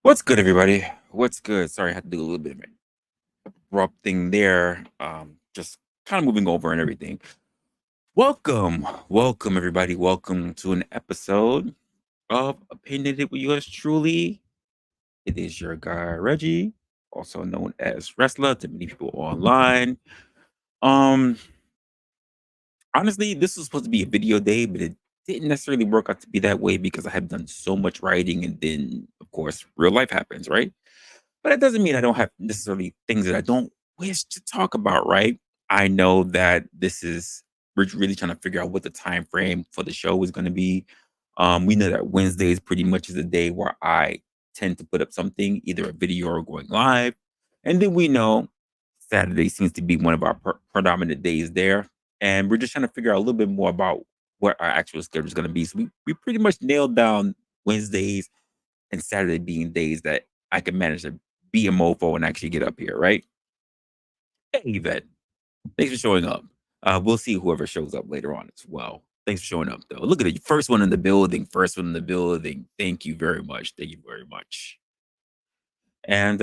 What's good, everybody? What's good? Sorry, I had to do a little bit of interrupting there. Just kind of moving over and everything. Welcome, everybody. Welcome to an episode of Opinionated with yours truly. It is your guy Reggie, also known as Resla to many people online. Um, Honestly, this was supposed to be a video day, but it didn't necessarily work out to be that way because I have done so much writing, and then, of course, real life happens, right? But that doesn't mean I don't have necessarily things that I don't wish to talk about, right? I know that we're really trying to figure out what the time frame for the show is going to be. We know that Wednesdays pretty much is the day where I tend to put up something, either a video or going live. And then we know Saturday seems to be one of our predominant days there. And we're just trying to figure out a little bit more about what our actual schedule is going to be. So we pretty much nailed down Wednesdays and Saturday being days that I can manage to be a mofo and actually get up here, right? Hey, Yvette, thanks for showing up. We'll see whoever shows up later on as well. Thanks for showing up, though. Look at it. First one in the building. First one in the building. Thank you very much. Thank you very much. And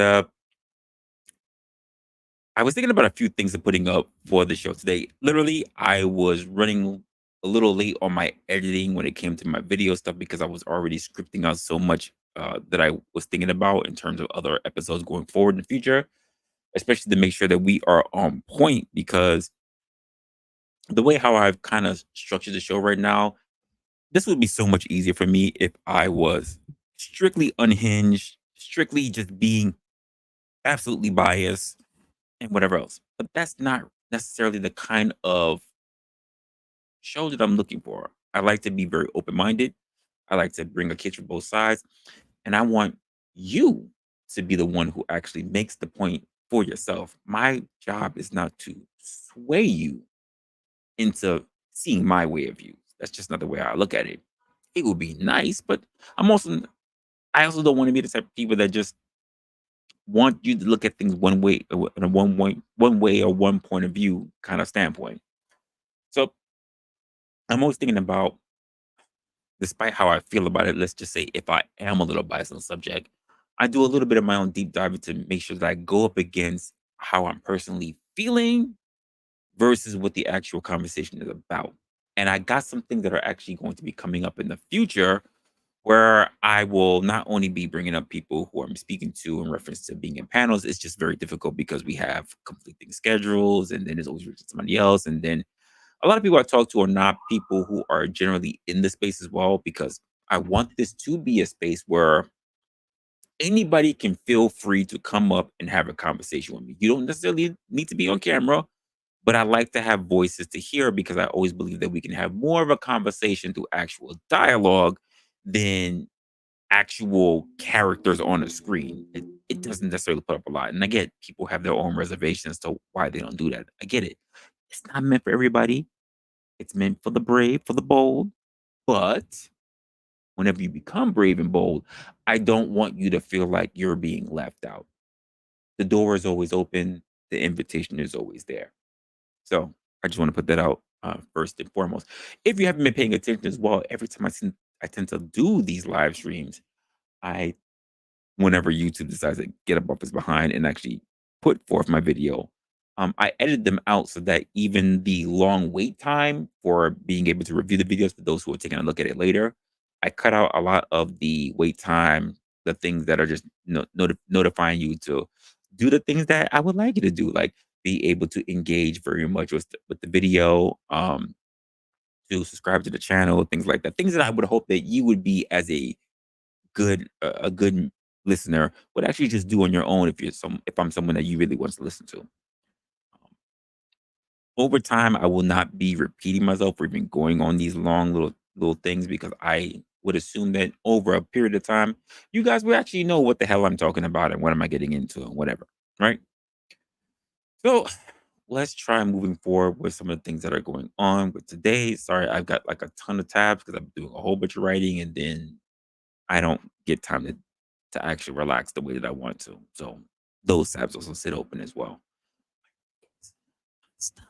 I was thinking about a few things of putting up for the show today. Literally, I was running a little late on my editing when it came to my video stuff because I was already scripting out so much that I was thinking about in terms of other episodes going forward in the future, especially to make sure that we are on point because the way how I've kind of structured the show right now, this would be so much easier for me if I was strictly unhinged, strictly just being absolutely biased and whatever else. But that's not necessarily the kind of show that I'm looking for. I like to be very open minded. I like to bring a case from both sides. And I want you to be the one who actually makes the point for yourself. My job is not to sway you into seeing my way of view. That's just not the way I look at it. It would be nice, but I also don't want to be the type of people that just want you to look at things one way, in a one way or one point of view kind of standpoint. So I'm always thinking about, despite how I feel about it, let's just say if I am a little biased on the subject, I do a little bit of my own deep dive to make sure that I go up against how I'm personally feeling versus what the actual conversation is about. And I got some things that are actually going to be coming up in the future where I will not only be bringing up people who I'm speaking to in reference to being in panels. It's just very difficult because we have conflicting schedules, and then there's always somebody else. And then a lot of people I talk to are not people who are generally in the space as well, because I want this to be a space where anybody can feel free to come up and have a conversation with me. You don't necessarily need to be on camera, but I like to have voices to hear because I always believe that we can have more of a conversation through actual dialogue than actual characters on a screen. It doesn't necessarily put up a lot. And I get people have their own reservations to why they don't do that. I get it. It's not meant for everybody. It's meant for the brave, for the bold. But whenever you become brave and bold, I don't want you to feel like you're being left out. The door is always open. The invitation is always there. So I just want to put that out first and foremost. If you haven't been paying attention as well, every time I tend to do these live streams, I whenever YouTube decides to get up off its behind and actually put forth my video, I edit them out so that even the long wait time for being able to review the videos for those who are taking a look at it later, I cut out a lot of the wait time, the things that are just notifying you to do the things that I would like you to do, like be able to engage very much with the video, to subscribe to the channel, things like that. Things that I would hope that you would be as a good listener would actually just do on your own if I'm someone that you really wants to listen to. Over time, I will not be repeating myself or even going on these long little things because I would assume that over a period of time, you guys will actually know what the hell I'm talking about and what am I getting into and whatever. Right. So let's try moving forward with some of the things that are going on with today. Sorry, I've got like a ton of tabs because I'm doing a whole bunch of writing and then I don't get time to actually relax the way that I want to. So those tabs also sit open as well. Stuff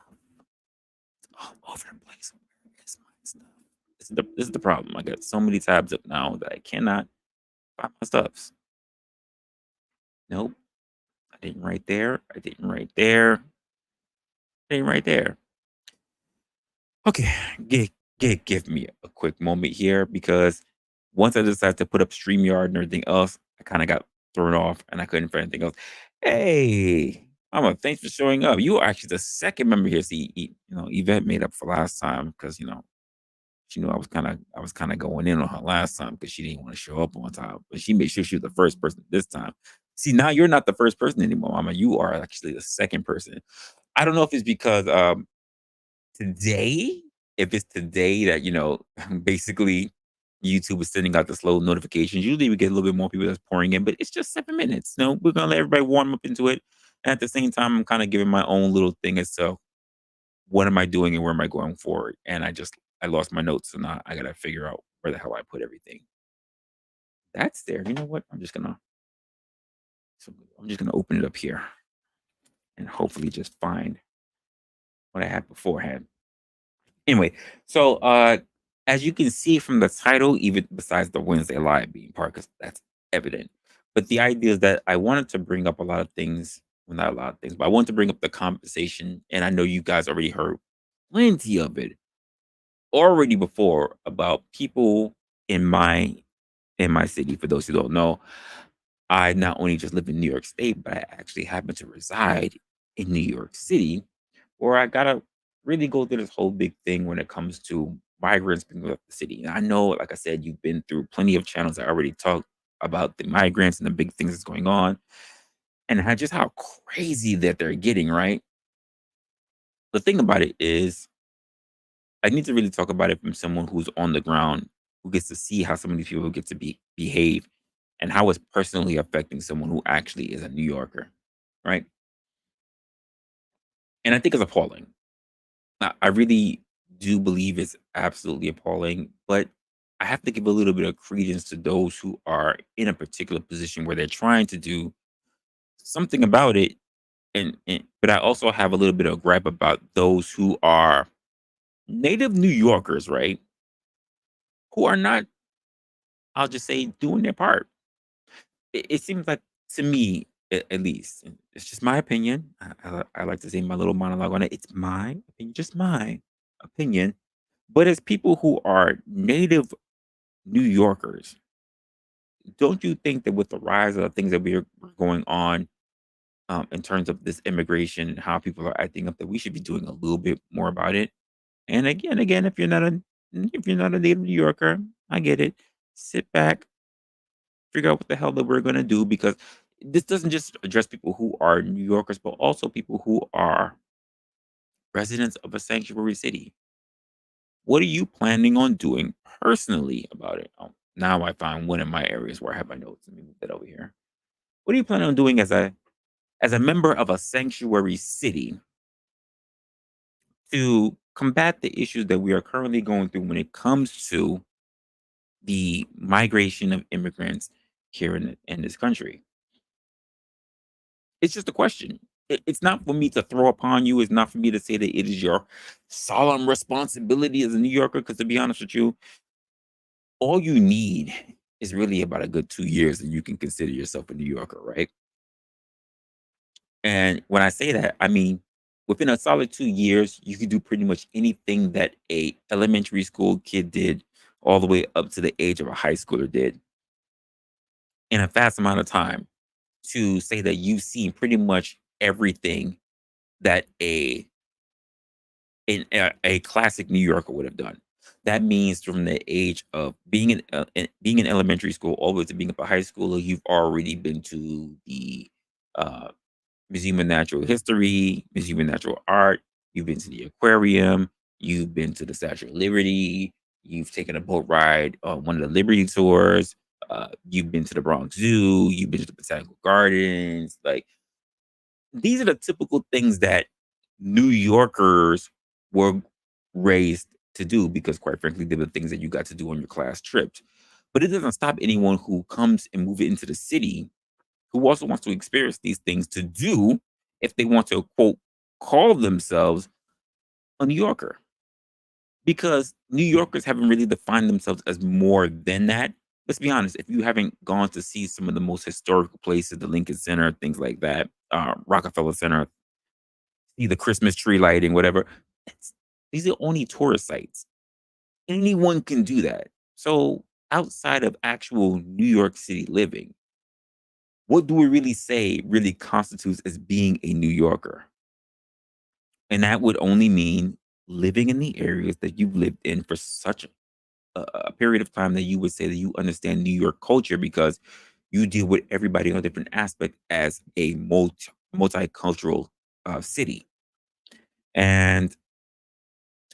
all over the place. Where is my stuff? This is the problem. I got so many tabs up now that I cannot find my stuffs. Nope. I didn't right there. I didn't right there. I didn't right there. Okay, give me a quick moment here because once I decided to put up StreamYard and everything else, I kind of got thrown off and I couldn't find anything else. Hey, Mama, thanks for showing up. You are actually the second member here. See, Yvette made up for last time because she knew I was kind of going in on her last time because she didn't want to show up on time, but she made sure she was the first person this time. See, now you're not the first person anymore, Mama. You are actually the second person. I don't know if it's because today, if it's today that, basically YouTube is sending out the slow notifications, usually we get a little bit more people that's pouring in, but it's just 7 minutes. We're gonna let everybody warm up into it. And at the same time, I'm kind of giving my own little thing as to what am I doing and where am I going forward. And I lost my notes, so now I gotta figure out where the hell I put everything. That's there. You know what? I'm just gonna open it up here and hopefully just find what I had beforehand. Anyway, so as you can see from the title, even besides the Wednesday Live being part, because that's evident. But the idea is that I wanted to bring up a lot of things, well, not a lot of things, but I wanted to bring up the conversation, and I know you guys already heard plenty of it already before about people in my city. For those who don't know, I not only just live in New York State, but I actually happen to reside in New York City, where I gotta really go through this whole big thing when it comes to migrants being left the city. And I know, like I said, you've been through plenty of channels that already talk about the migrants and the big things that's going on and just how crazy that they're getting, right? The thing about it is, I need to really talk about it from someone who's on the ground, who gets to see how some of these people get to behave and how it's personally affecting someone who actually is a New Yorker, right? And I think it's appalling. I really do believe it's absolutely appalling, but I have to give a little bit of credence to those who are in a particular position where they're trying to do something about it. And but I also have a little bit of gripe about those who are native New Yorkers, right? Who are not, I'll just say, doing their part. It seems like to me, at least, and it's just my opinion. I like to say my little monologue on it. It's my opinion, just my opinion. But as people who are native New Yorkers, don't you think that with the rise of the things that we're going on in terms of this immigration and how people are acting up, that we should be doing a little bit more about it? And again, if you're not a native New Yorker, I get it. Sit back, figure out what the hell that we're gonna do because this doesn't just address people who are New Yorkers, but also people who are residents of a sanctuary city. What are you planning on doing personally about it? Oh, now I find one of my areas where I have my notes. Let me move that over here. What are you planning on doing as a member of a sanctuary city to combat the issues that we are currently going through when it comes to the migration of immigrants here in this country? It's just a question. It's not for me to throw upon you. It's not for me to say that it is your solemn responsibility as a New Yorker. Because to be honest with you, all you need is really about a good 2 years, and you can consider yourself a New Yorker, right? And when I say that, I mean within a solid 2 years, you can do pretty much anything that a elementary school kid did, all the way up to the age of a high schooler did in a fast amount of time. To say that you've seen pretty much everything that a classic New Yorker would have done. That means from the age of being in elementary school all the way to being up a high schooler, you've already been to the uh, Museum of Natural History, Museum of Natural Art. You've been to the aquarium. You've been to the Statue of Liberty. You've taken a boat ride on one of the Liberty tours. You've been to the Bronx Zoo. You've been to the Botanical Gardens. Like, these are the typical things that New Yorkers were raised to do because, quite frankly, they're the things that you got to do on your class trips. But it doesn't stop anyone who comes and move it into the city who also wants to experience these things to do if they want to, quote, call themselves a New Yorker. Because New Yorkers haven't really defined themselves as more than that. let's be honest, if you haven't gone to see some of the most historical places, the Lincoln Center, things like that, Rockefeller Center, see the Christmas tree lighting, whatever. It's, these are only tourist sites. Anyone can do that. So outside of actual New York City living, what do we really say really constitutes as being a New Yorker? And that would only mean living in the areas that you've lived in for such a period of time that you would say that you understand New York culture because you deal with everybody on a different aspect as a multicultural city. And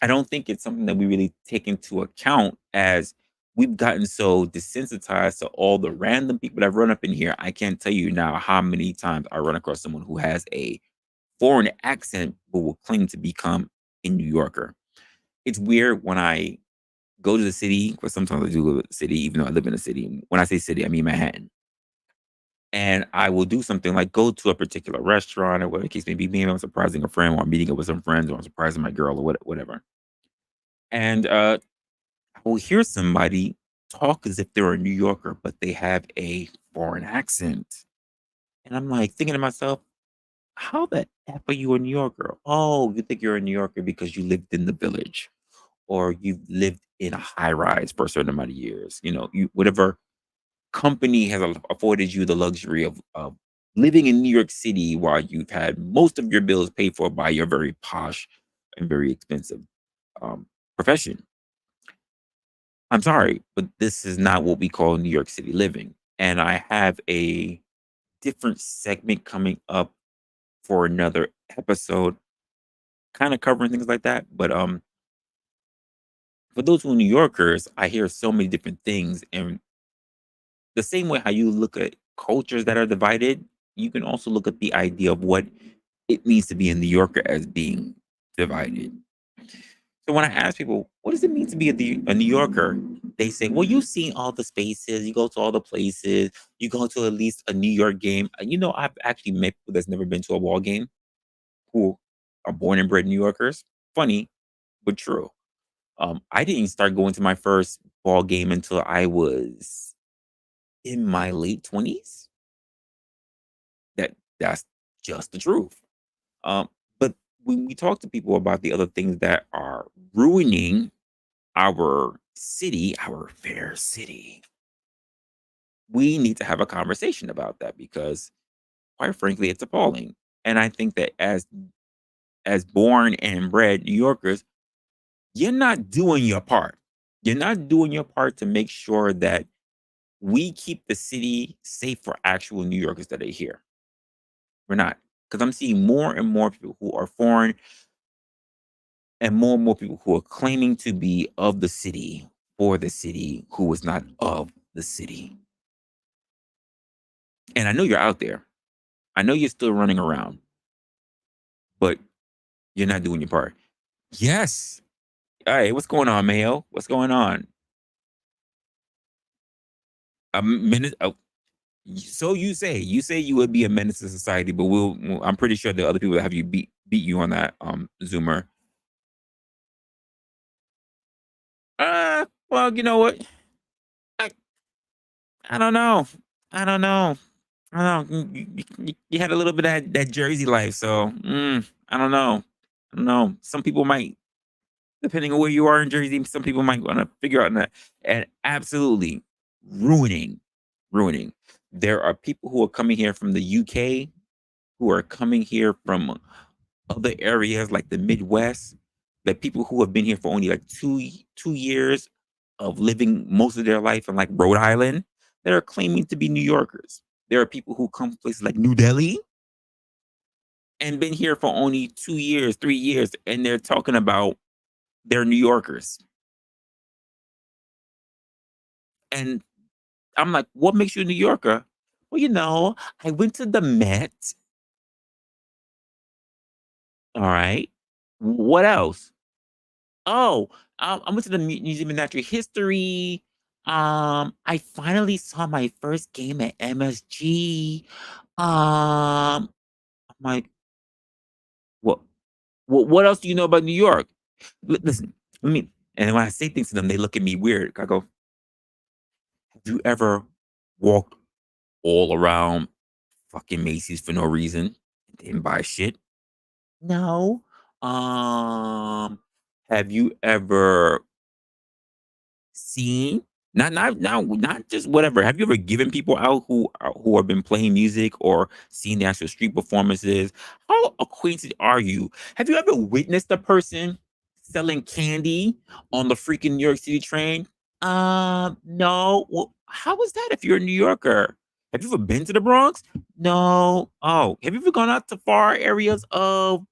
I don't think it's something that we really take into account as we've gotten so desensitized to all the random people that run up in here. I can't tell you now how many times I run across someone who has a foreign accent but will claim to become a New Yorker. It's weird when I go to the city, because sometimes I do go to the city, even though I live in a city. When I say city, I mean Manhattan. And I will do something like go to a particular restaurant or whatever the case may be. Maybe I'm surprising a friend or I'm meeting up with some friends or I'm surprising my girl or whatever. And I will hear somebody talk as if they're a New Yorker, but they have a foreign accent. And I'm like thinking to myself, how the F are you a New Yorker? Oh, you think you're a New Yorker because you lived in the village or you've lived in a high rise for a certain amount of years. You know, you whatever company has afforded you the luxury of living in New York City while you've had most of your bills paid for by your very posh and very expensive profession. I'm sorry, but this is not what we call New York City living. And I have a different segment coming up for another episode, kind of covering things like that. But for those who are New Yorkers, I hear so many different things. And the same way how you look at cultures that are divided, you can also look at the idea of what it means to be a New Yorker as being divided. So when I ask people, what does it mean to be a New Yorker? They say, well, you've seen all the spaces, you go to all the places, you go to at least a New York game. And you know, I've actually met people that's never been to a ball game who are born and bred New Yorkers. Funny, but true. I didn't start going to my first ball game until I was in my late 20s. That's just the truth. But when we talk to people about the other things that are ruining our city, our fair city, we need to have a conversation about that because quite frankly, it's appalling. And I think that as born and bred New Yorkers, you're not doing your part. You're not doing your part to make sure that we keep the city safe for actual New Yorkers that are here. We're not. Because I'm seeing more and more people who are foreign and more people who are claiming to be of the city for the city who is not of the city. And I know you're out there. I know you're still running around, but you're not doing your part. Yes. All right. What's going on, Mayo? What's going on? A minute. Oh, so you say you would be a menace to society, but I'm pretty sure there are other people that have you beat you on that, Zoomer. Well, you know what? I I don't know. I don't know. I don't know. You had a little bit of that Jersey life, so I don't know. I don't know. Some people might, depending on where you are in Jersey, some people might want to figure out that. And absolutely ruining, ruining. There are people who are coming here from the UK, who are coming here from other areas like the Midwest, that people who have been here for only like 2 years of living most of their life in like Rhode Island that are claiming to be New Yorkers. There are people who come from places like New Delhi and been here for only 2 years, 3 years, and they're talking about they're New Yorkers. And I'm like, what makes you a New Yorker? Well, you know, I went to the Met. All right. What else? Oh, I went to the Museum of Natural History. I finally saw my first game at MSG. I'm like, what? What else do you know about New York? Listen, let me. And when I say things to them, they look at me weird. I go, you ever walked all around fucking Macy's for no reason and didn't buy shit? No. Um, have you ever seen not just whatever. Have you ever given people out who have been playing music or seen the actual street performances? How acquainted are you? Have you ever witnessed a person selling candy on the freaking New York City train? No. Well, how is that if you're a New Yorker? Have you ever been to the Bronx? No. Oh, have you ever gone out to far areas of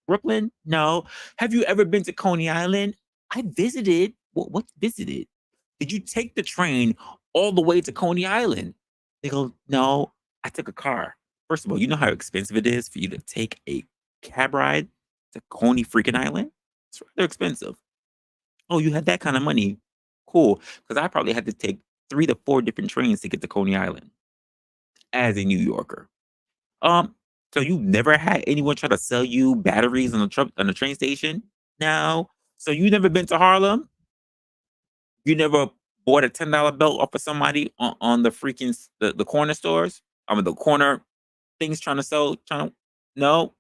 Brooklyn? No. Have you ever been to Coney Island? I visited. What visited? Did you take the train all the way to Coney Island? They go, no, I took a car. First of all, you know how expensive it is for you to take a cab ride to Coney freaking Island? It's rather expensive. Oh, you had that kind of money. Cool. Because I probably had to take 3 to 4 different trains to get to Coney Island as a New Yorker. Um, so you never had anyone try to sell you batteries on the truck on the train station? No. So you never been to Harlem? You never bought a $10 belt off of somebody on the freaking the corner stores? I mean the corner things trying to no?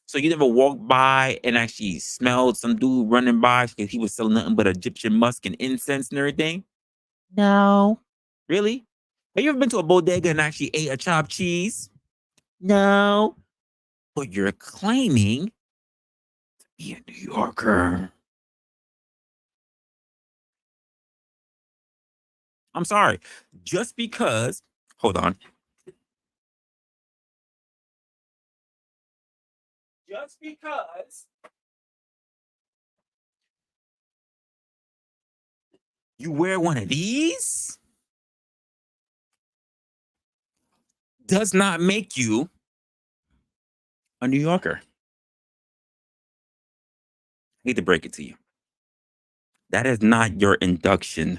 So you never walked by and actually smelled some dude running by because he was selling nothing but Egyptian musk and incense and everything? No. Really? Have you ever been to a bodega and actually ate a chopped cheese? No. But you're claiming to be a New Yorker. I'm sorry. Just because hold on. Just because you wear one of these does not make you a New Yorker. I hate to break it to you. That is not your induction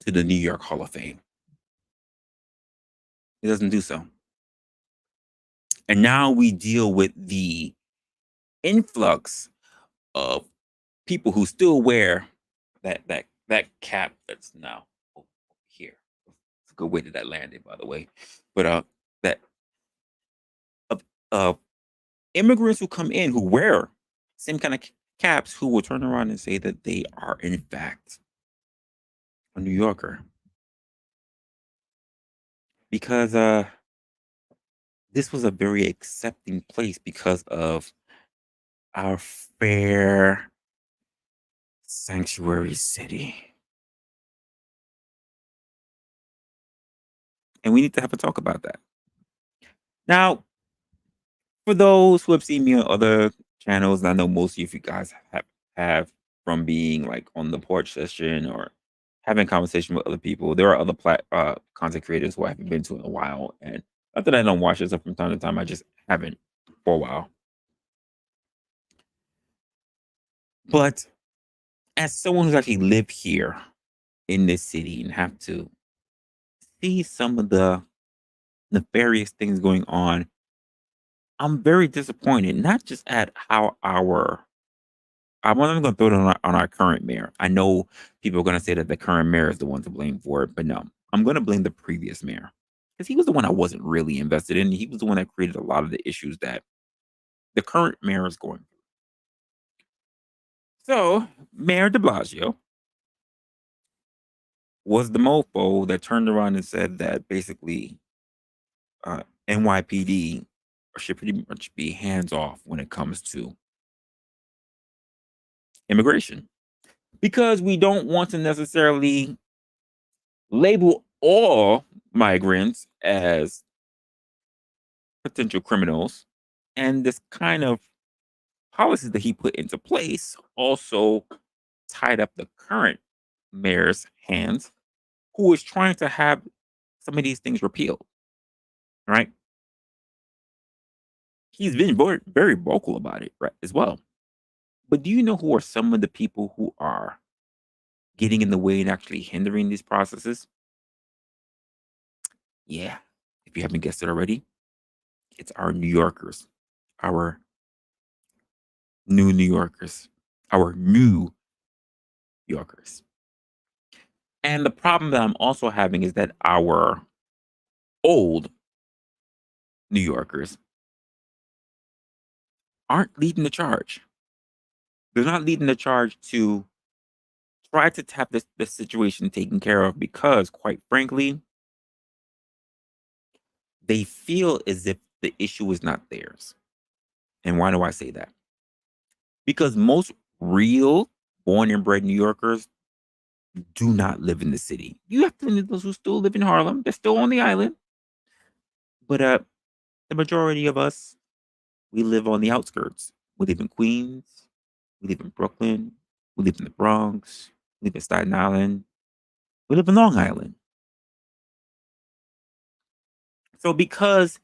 to the New York Hall of Fame. It doesn't do so. And now we deal with the influx of people who still wear that cap that's now over here. It's a good way that landed, by the way. But that of immigrants who come in who wear same kind of caps who will turn around and say that they are in fact a New Yorker because this was a very accepting place because of our fair sanctuary city. And we need to have a talk about that. Now, for those who have seen me on other channels, and I know most of you guys have from being like on the porch session or having conversation with other people. There are other content creators who I haven't been to in a while, and not that I don't watch this stuff from time to time. I just haven't for a while. But as someone who's actually lived here in this city and have to see some of the nefarious things going on, I'm very disappointed. Not just at how I'm not even gonna throw it on our current mayor. I know people are gonna say that the current mayor is the one to blame for it, but no, I'm gonna blame the previous mayor because he was the one I wasn't really invested in. He was the one that created a lot of the issues that the current mayor is going through. So, Mayor De Blasio was the mofo that turned around and said that basically NYPD should pretty much be hands off when it comes to immigration because we don't want to necessarily label all migrants as potential criminals. And this kind of policies that he put into place also tied up the current mayor's hands, who is trying to have some of these things repealed, right? He's been very vocal about it, right, as well. But do you know who are some of the people who are getting in the way and actually hindering these processes? Yeah, if you haven't guessed it already, it's our New Yorkers, our new New Yorkers, our new Yorkers. And the problem that I'm also having is that our old New Yorkers aren't leading the charge. They're not leading the charge to try to tap this situation taken care of because, quite frankly, they feel as if the issue is not theirs. And why do I say that? Because most real born and bred New Yorkers do not live in the city. You have plenty of those who still live in Harlem. They're still on the island. But the majority of us, we live on the outskirts. We live in Queens. We live in Brooklyn. We live in the Bronx. We live in Staten Island. We live in Long Island. So because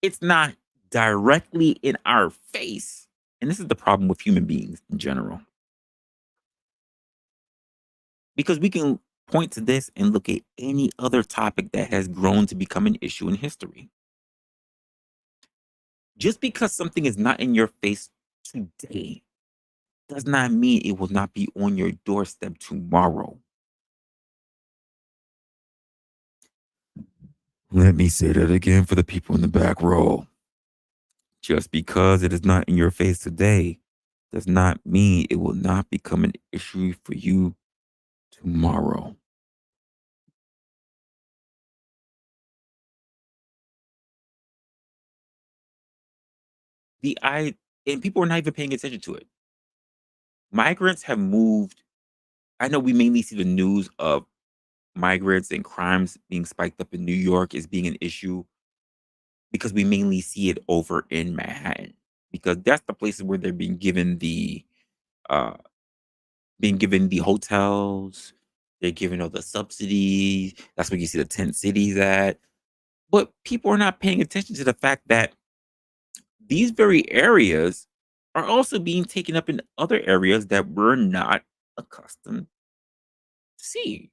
it's not directly in our face, and this is the problem with human beings in general, because we can point to this and look at any other topic that has grown to become an issue in history. Just because something is not in your face today does not mean it will not be on your doorstep tomorrow. Let me say that again for the people in the back row. Just because it is not in your face today does not mean it will not become an issue for you tomorrow. The I and people are not even paying attention to it. Migrants have moved. I know we mainly see the news of migrants and crimes being spiked up in New York as being an issue because we mainly see it over in Manhattan because that's the places where they're uh being given the hotels, they're given all the subsidies. That's where you see the tent cities at. But people are not paying attention to the fact that these very areas are also being taken up in other areas that we're not accustomed to seeing.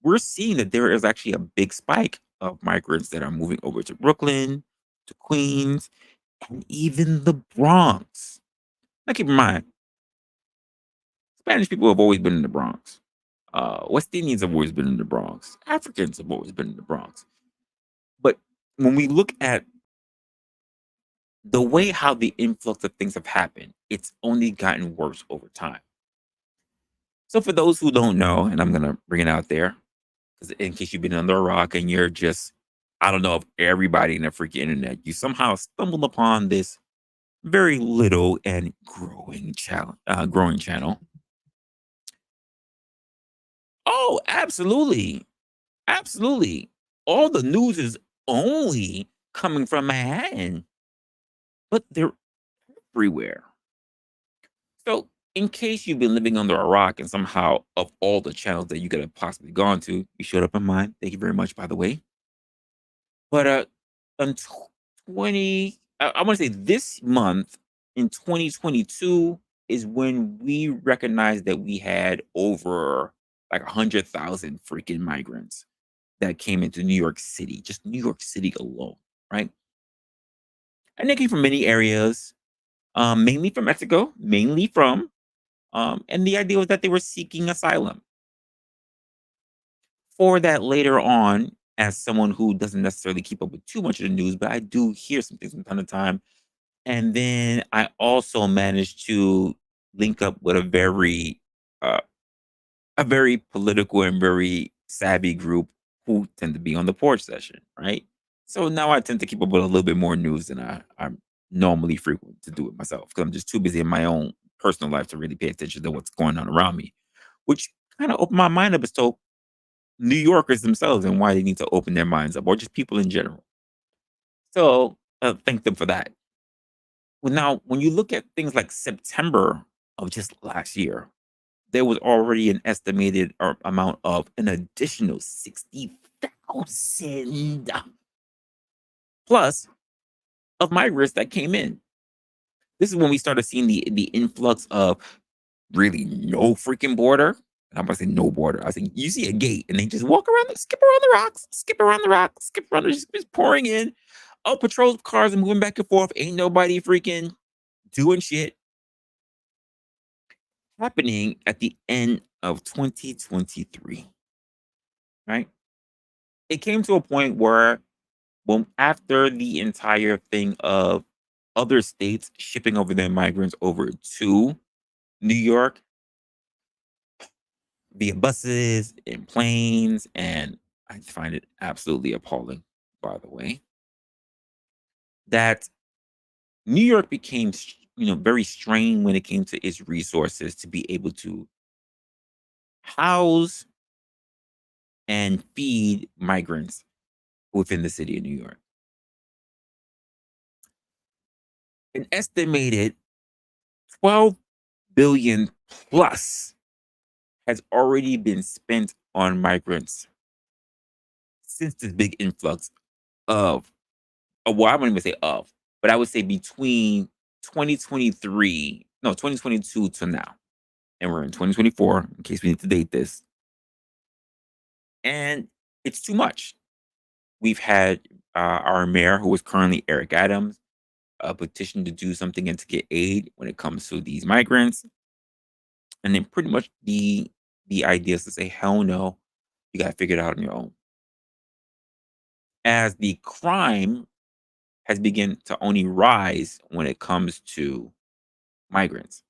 We're seeing that there is actually a big spike of migrants that are moving over to Brooklyn, to Queens, and even the Bronx. Now, keep in mind, Spanish people have always been in the Bronx. West Indians have always been in the Bronx. Africans have always been in the Bronx. But when we look at the way how the influx of things have happened, it's only gotten worse over time. So for those who don't know, and I'm gonna bring it out there, because in case you've been under a rock and you're just, I don't know if everybody in the freaking internet, you somehow stumbled upon this very little and growing channel. Oh, absolutely, absolutely. All the news is only coming from Manhattan, but they're everywhere. So, in case you've been living under a rock and somehow of all the channels that you could have possibly gone to, you showed up in mine. Thank you very much, by the way. But in I want to say this month in 2022 is when we recognized that we had over like 100,000 freaking migrants that came into New York City, just New York City alone, right? And they came from many areas, mainly from Mexico, mainly from and the idea was that they were seeking asylum. For that later on, as someone who doesn't necessarily keep up with too much of the news, but I do hear some things from time to time. And then I also managed to link up with uh, a very political and very savvy group who tend to be on the porch session, right? So now I tend to keep up with a little bit more news than I'm normally frequent to do it myself because I'm just too busy in my own personal life to really pay attention to what's going on around me, which kind of opened my mind up as to New Yorkers themselves and why they need to open their minds up, or just people in general. So thank them for that. Well, now, when you look at things like September of just last year, there was already an estimated amount of an additional 60,000 plus of migrants that came in. This is when we started seeing the influx of really no freaking border. And I'm gonna say no border. I think you see a gate and they just walk around, skip around the rocks, skip around the rocks, skip around, just pouring in. Oh, patrol cars are moving back and forth. Ain't nobody freaking doing shit. Happening at the end of 2023, right? It came to a point where, well, after the entire thing of other states shipping over their migrants over to New York via buses and planes, and I find it absolutely appalling, by the way, that New York became, very strained when it came to its resources to be able to house and feed migrants within the city of New York. An estimated 12 billion plus has already been spent on migrants since this big influx of, well, I wouldn't even say of, but I would say between 2023, no, 2022 to now. And we're in 2024, in case we need to date this. And it's too much. We've had our mayor, who is currently Eric Adams, a petition to do something and to get aid when it comes to these migrants. And then pretty much the idea is to say, hell no, you gotta figure it out on your own. As the crime has begun to only rise when it comes to migrants,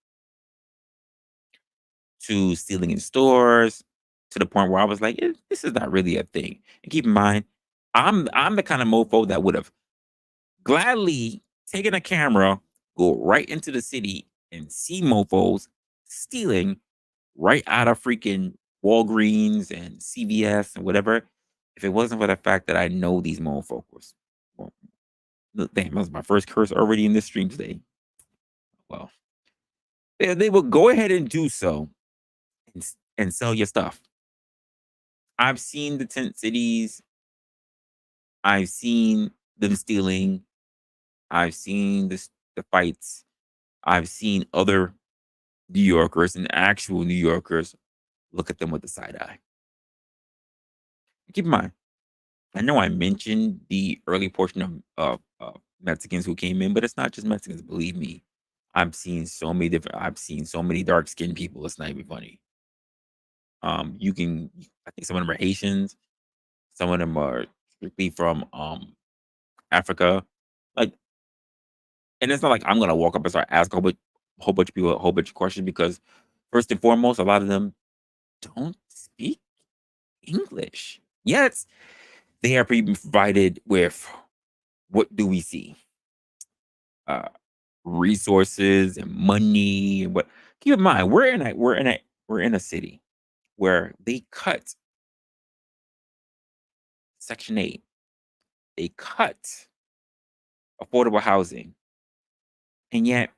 to stealing in stores, to the point where I was like, this is not really a thing. And keep in mind, I'm the kind of mofo that would have gladly taken a camera, go right into the city and see mofos stealing right out of freaking Walgreens and CVS and whatever. If it wasn't for the fact that I know these mofos, well, damn, that was my first curse already in this stream today. Well, they will go ahead and do so and sell your stuff. I've seen the tent cities. I've seen them stealing. I've seen the fights. I've seen other New Yorkers and actual New Yorkers look at them with a side eye. Keep in mind, I know I mentioned the early portion of Mexicans who came in, but it's not just Mexicans. Believe me, I've seen so many dark skinned people. It's not even funny. You can, I think some of them are Haitians. Some of them are strictly from Africa. Like, and it's not like I'm gonna walk up and start asking whole bunch of people a whole bunch of questions because first and foremost, a lot of them don't speak English. Yet they are being provided with, what do we see? Uh, Resources and money and what. Keep in mind, we're in a city where they cut Section 8. They cut affordable housing. And yet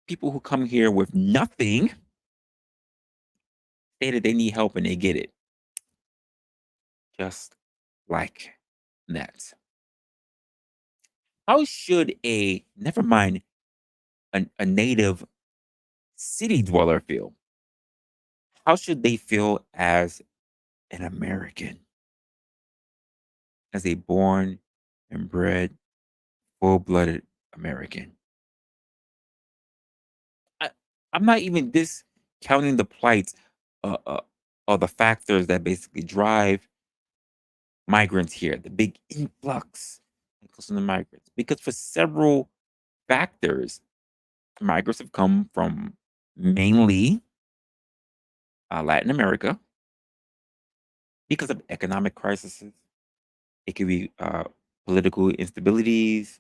people who come here with nothing say that they need help and they get it. Just like that. How should never mind, a native city dweller feel? How should they feel as an American? As a born and bred, full blooded American? I, I'm not even discounting the plight uh, uh, or the factors that basically drive migrants here, the big influx that goes from the migrants. Because for several factors, migrants have come from mainly Latin America because of economic crises. It could be political instabilities.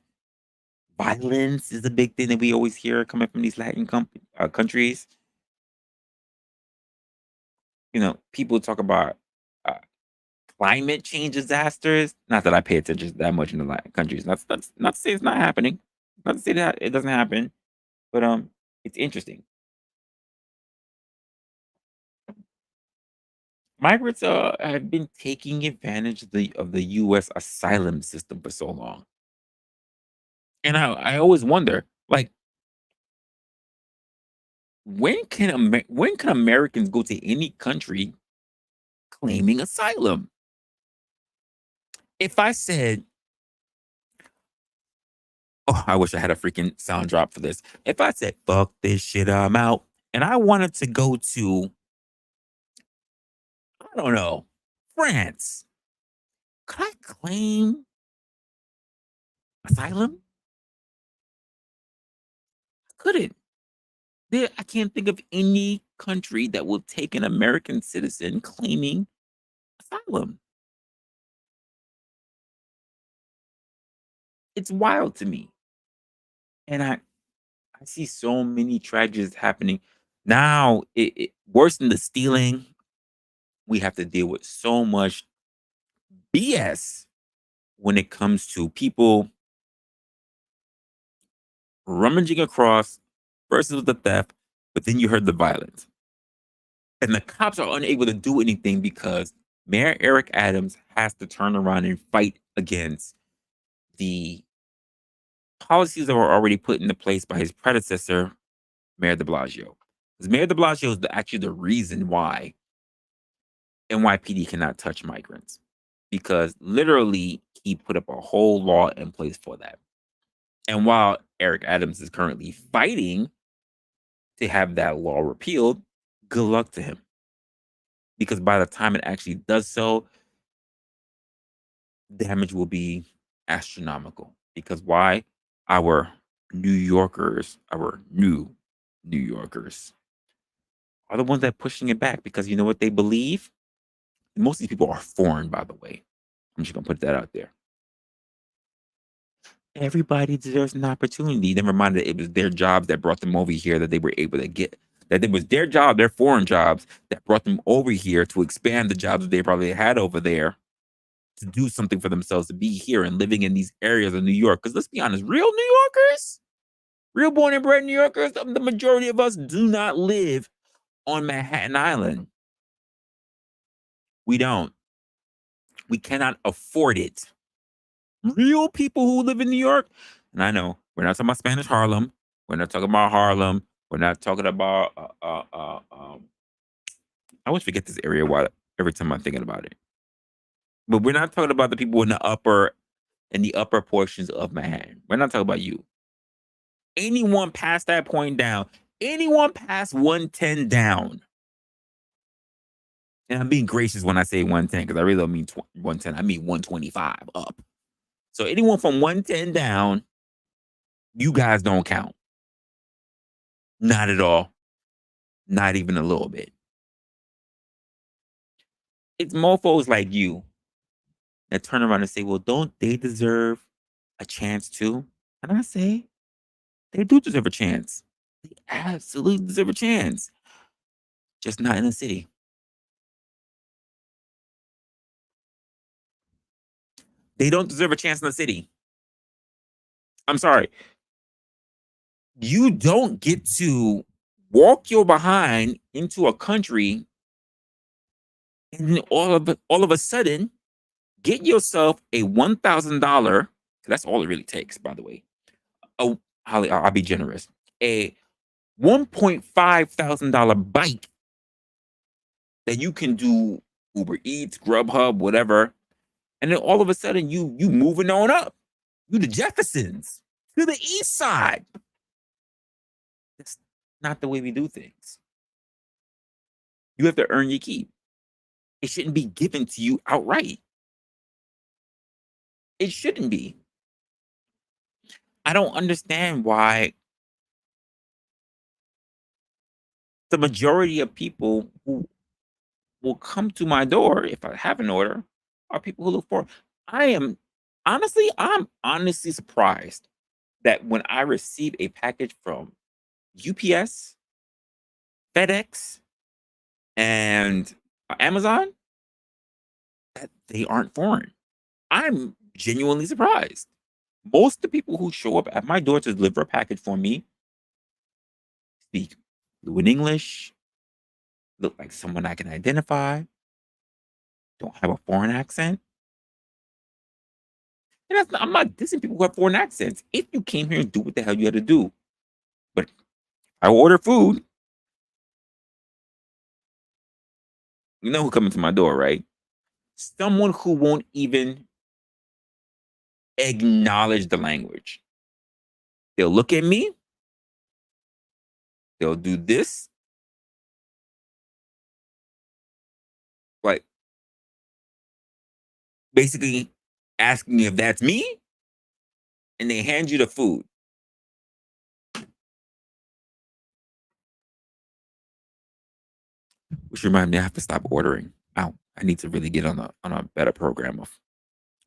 Violence is a big thing that we always hear coming from these Latin countries. People talk about uh, climate change disasters. Not that I pay attention that much in the Latin countries. That's not to say it's not happening. Not to say that it doesn't happen, but it's interesting. Migrants have been taking advantage of the U.S. asylum system for so long, and I always wonder, like, when can Americans go to any country claiming asylum? If I said, oh, I wish I had a freaking sound drop for this. If I said, fuck this shit, I'm out, and I wanted to go to I don't know, France. Could I claim asylum? Couldn't. I can't think of any country that will take an American citizen claiming asylum. It's wild to me. And I see so many tragedies happening. Now, worse than the stealing, we have to deal with so much BS when it comes to people rummaging across versus the theft, but then you heard the violence. And the cops are unable to do anything because Mayor Eric Adams has to turn around and fight against the policies that were already put into place by his predecessor, Mayor de Blasio. Because Mayor de Blasio is actually the reason why NYPD cannot touch migrants. Because literally, he put up a whole law in place for that. And while Eric Adams is currently fighting to have that law repealed, good luck to him. Because by the time it actually does so, damage will be astronomical. Because why? Our New Yorkers, our New Yorkers, are the ones that are pushing it back because you know what they believe? Most of these people are foreign, by the way. I'm just gonna put that out there. Everybody deserves an opportunity. Never mind that it was their jobs that brought them over here that they were able to get. That it was their job, their foreign jobs, that brought them over here to expand the jobs that they probably had over there to do something for themselves, to be here and living in these areas of New York. Because let's be honest, real New Yorkers, real born and bred New Yorkers, the majority of us do not live on Manhattan Island. We don't. We cannot afford it. Real people who live in New York, and I know we're not talking about Spanish Harlem. We're not talking about Harlem. We're not talking about. I always forget this area every time I'm thinking about it. But we're not talking about the people in the upper portions of Manhattan. We're not talking about you. Anyone past that point down, anyone past 110 down. And I'm being gracious when I say 110 because I really don't mean 110. I mean 125 up. So anyone from 110 down, you guys don't count. Not at all. Not even a little bit. It's mofos like you that turn around and say, well, don't they deserve a chance too? And I say, they do deserve a chance. They absolutely deserve a chance. Just not in the city. They don't deserve a chance in the city. I'm sorry. You don't get to walk your behind into a country and then all of a sudden get yourself a $1,000. That's all it really takes, by the way. Oh, I'll be generous. A $1,500 bike that you can do Uber Eats, Grubhub, whatever, and then all of a sudden you moving on up. You the Jeffersons to the east side. That's not the way we do things. You have to earn your keep. It shouldn't be given to you outright. It shouldn't be. I don't understand why the majority of people who will come to my door if I have an order are people who look for. I'm honestly surprised that when I receive a package from UPS, FedEx, and Amazon, that they aren't foreign. I'm genuinely surprised. Most of the people who show up at my door to deliver a package for me speak fluent English, look like someone I can identify, don't have a foreign accent. And I'm not dissing people who have foreign accents. If you came here and do what the hell you had to do, but I order food, you know who coming to my door, right? Someone who won't even acknowledge the language. They'll look at me, they'll do this, Like, basically asking if that's me, and they hand you the food. Which remind me, I have to stop ordering out. I need to really get on a better program of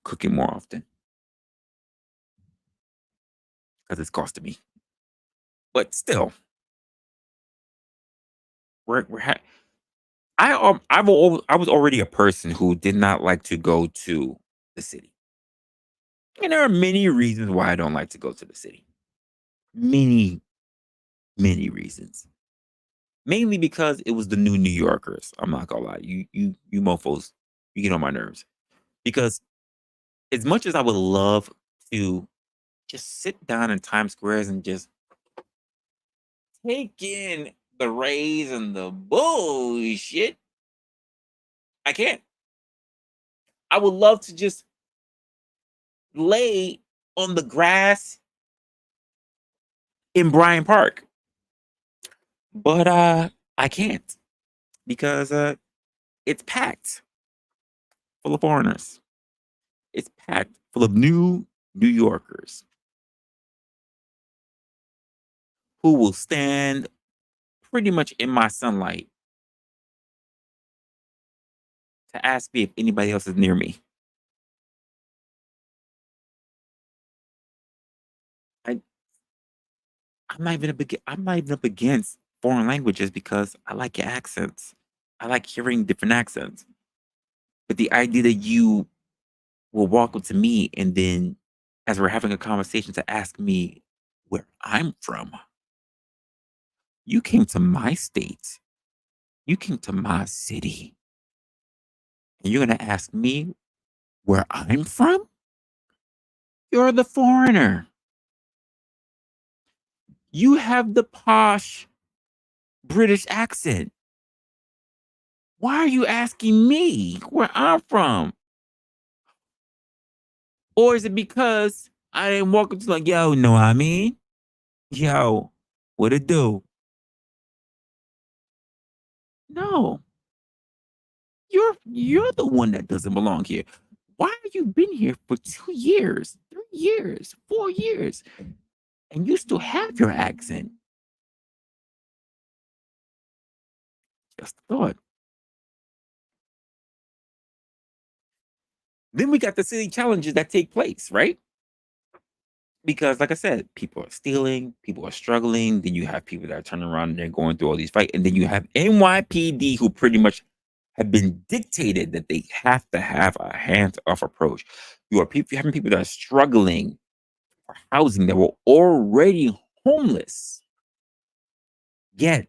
cooking more often because it's costing me. But still, we're I was already a person who did not like to go to the city, and there are many reasons why I don't like to go to the city. Many, many reasons. Mainly because it was the new New Yorkers. I'm not gonna lie, you mofos, you get on my nerves because as much as I would love to just sit down in Times Squares and just take in the rays and the bullshit, I can't. I would love to just lay on the grass in Bryant Park, but I can't because it's packed full of foreigners. It's packed full of new New Yorkers who will stand pretty much in my sunlight to ask me if anybody else is near me. I I'm not even up against foreign languages because I like your accents. I like hearing different accents. But the idea that you will walk up to me and then as we're having a conversation to ask me where I'm from. You came to my state. You came to my city. And you're gonna ask me where I'm from? You're the foreigner. You have the posh British accent. Why are you asking me where I'm from? Or is it because I didn't walk up to like, yo, know what I mean? Yo, what it do? No, you're the one that doesn't belong here. Why have you been here for 2 years, 3 years, 4 years, and you still have your accent? Just a thought. Then we got the city challenges that take place, right? Because, like I said, people are stealing, people are struggling. Then you have people that are turning around and they're going through all these fights. And then you have NYPD who pretty much have been dictated that they have to have a hands-off approach. You having people that are struggling for housing that were already homeless. Yet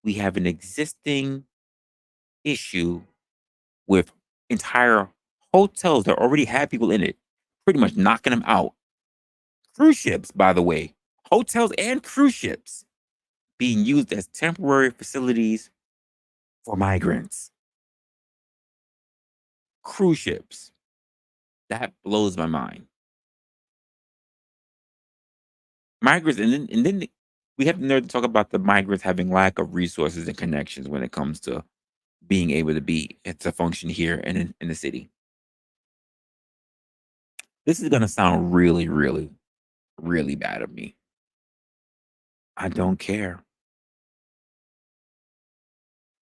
we have an existing issue with entire hotels that already had people in it, pretty much knocking them out. Cruise ships, by the way, hotels and cruise ships being used as temporary facilities for migrants. Cruise ships. That blows my mind. Migrants, and then we have the nerve to talk about the migrants having lack of resources and connections when it comes to being able to be to function here and in the city. This is gonna sound really, really, really bad of me. I don't care.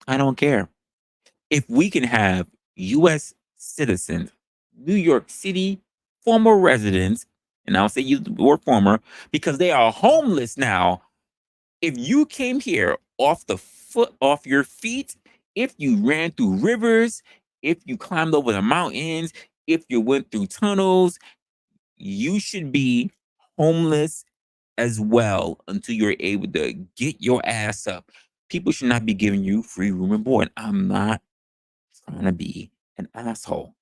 I don't care. If we can have US citizens, New York City former residents, and I'll say use the word former because they are homeless now. If you came here off your feet, if you ran through rivers, if you climbed over the mountains, if you went through tunnels, you should be homeless as well until you're able to get your ass up. People should not be giving you free room and board. I'm not trying to be an asshole.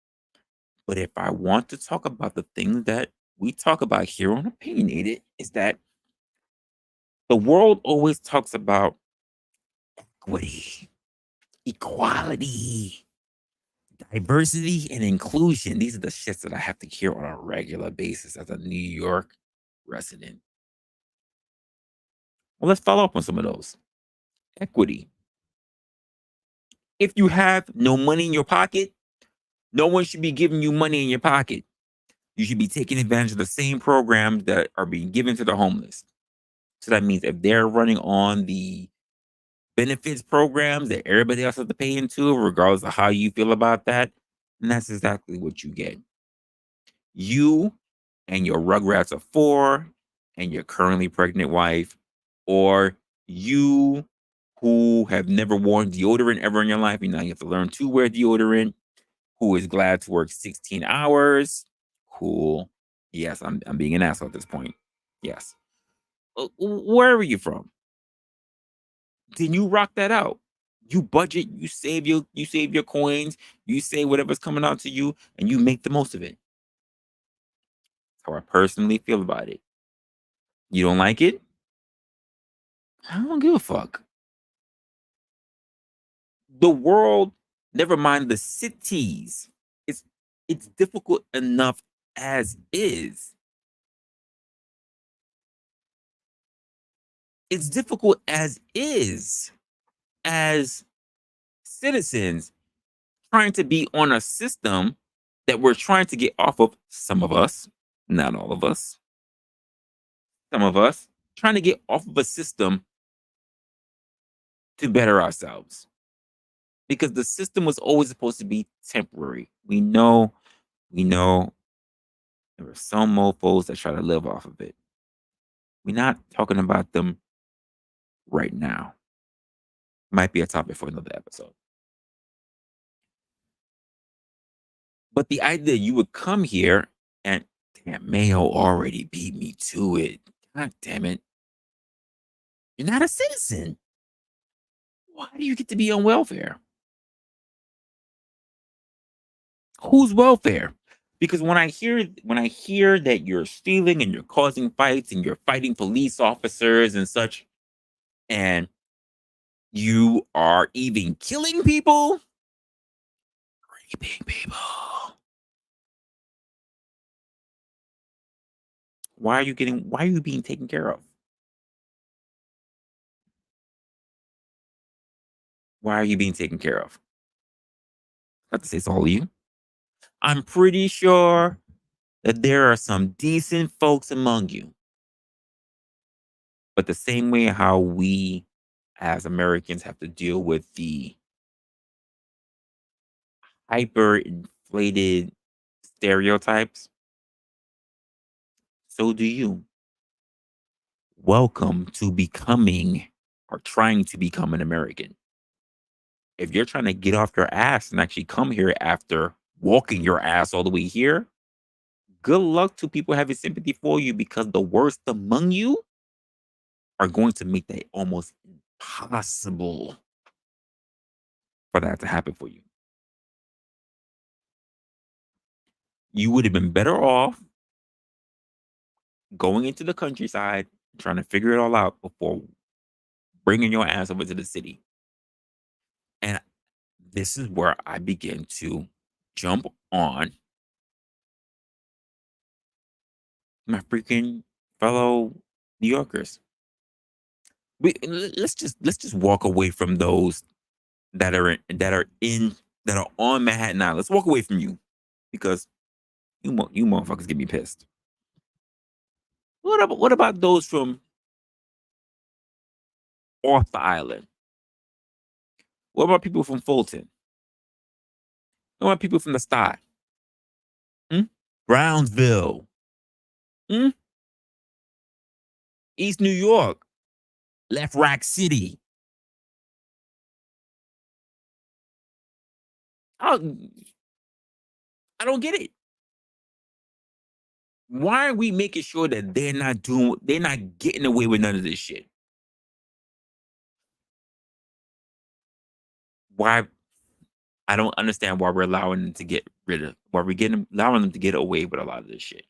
But if I want to talk about the things that we talk about here on Opinionated, is that the world always talks about equity, equality, diversity, and inclusion. These are the shits that I have to hear on a regular basis as a New York resident. Well, let's follow up on some of those. Equity. If you have no money in your pocket, no one should be giving you money in your pocket. You should be taking advantage of the same programs that are being given to the homeless. So that means if they're running on the benefits programs that everybody else has to pay into, regardless of how you feel about that, then that's exactly what you get. You and your Rugrats of 4 and your currently pregnant wife, or you who have never worn deodorant ever in your life, and now you have to learn to wear deodorant, who is glad to work 16 hours. Cool. Yes, I'm being an asshole at this point. Yes. Where are you from? Then you rock that out. You budget, you save your coins, you save whatever's coming out to you, and you make the most of it. That's how I personally feel about it. You don't like it? I don't give a fuck. The world, never mind the cities. It's it's difficult enough as is. It's difficult as is, as citizens trying to be on a system that we're trying to get off of, some of us, not all of us, some of us trying to get off of a system to better ourselves, because the system was always supposed to be temporary. We know there are some mofos that try to live off of it. We're not talking about them right now. Might be a topic for another episode. But the idea you would come here and, damn, Mayo already beat me to it. God damn it. You're not a citizen. Why do you get to be on welfare? Whose welfare? Because when I hear that you're stealing and you're causing fights and you're fighting police officers and such, and you are even killing people, raping people. Why are you being taken care of? Why are you being taken care of? Not to say it's all of you. I'm pretty sure that there are some decent folks among you. But the same way how we as Americans have to deal with the hyper inflated stereotypes, so do you. Welcome to becoming or trying to become an American. If you're trying to get off your ass and actually come here after walking your ass all the way here, good luck to people having sympathy for you, because the worst among you are going to make that almost impossible for that to happen for you. You would have been better off going into the countryside, trying to figure it all out before bringing your ass over to the city. And this is where I begin to jump on my freaking fellow New Yorkers. Let's just walk away from those that are on Manhattan Island. Let's walk away from you, because you motherfuckers get me pissed. What about those from off the island? What about people from Fulton? What about people from the sty? Hmm? Brownsville, hmm? East New York, Left Rack City. I don't get it. Why are we making sure that they're not getting away with none of this shit? Why I don't understand why we're allowing them to get rid of why we're getting allowing them to get away with a lot of this shit.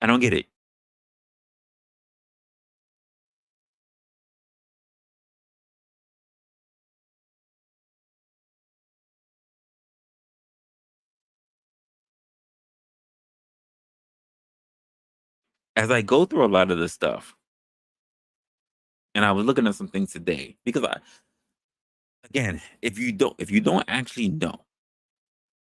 I don't get it. As I go through a lot of this stuff, And I was looking at some things today because again, if you don't actually know,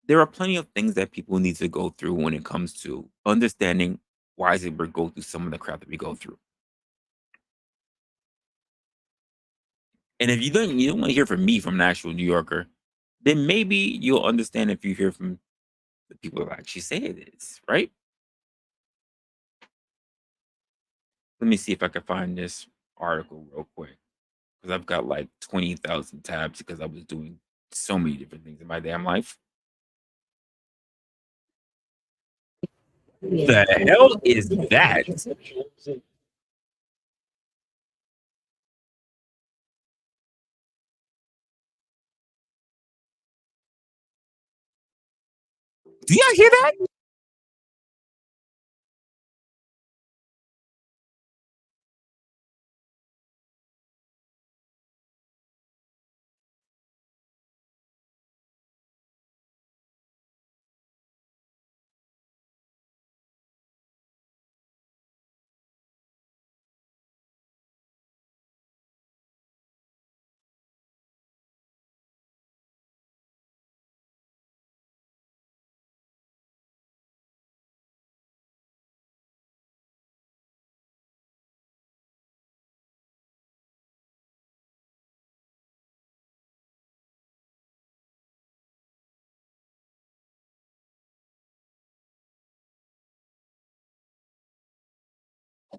there are plenty of things that people need to go through when it comes to understanding why is it we go through some of the crap that we go through. And if you don't want to hear from me from an actual New Yorker, then maybe you'll understand if you hear from the people who actually say it is, right? Let me see if I can find this article real quick because I've got like 20,000 tabs because I was doing so many different things in my damn life. The hell is that? Do y'all hear that?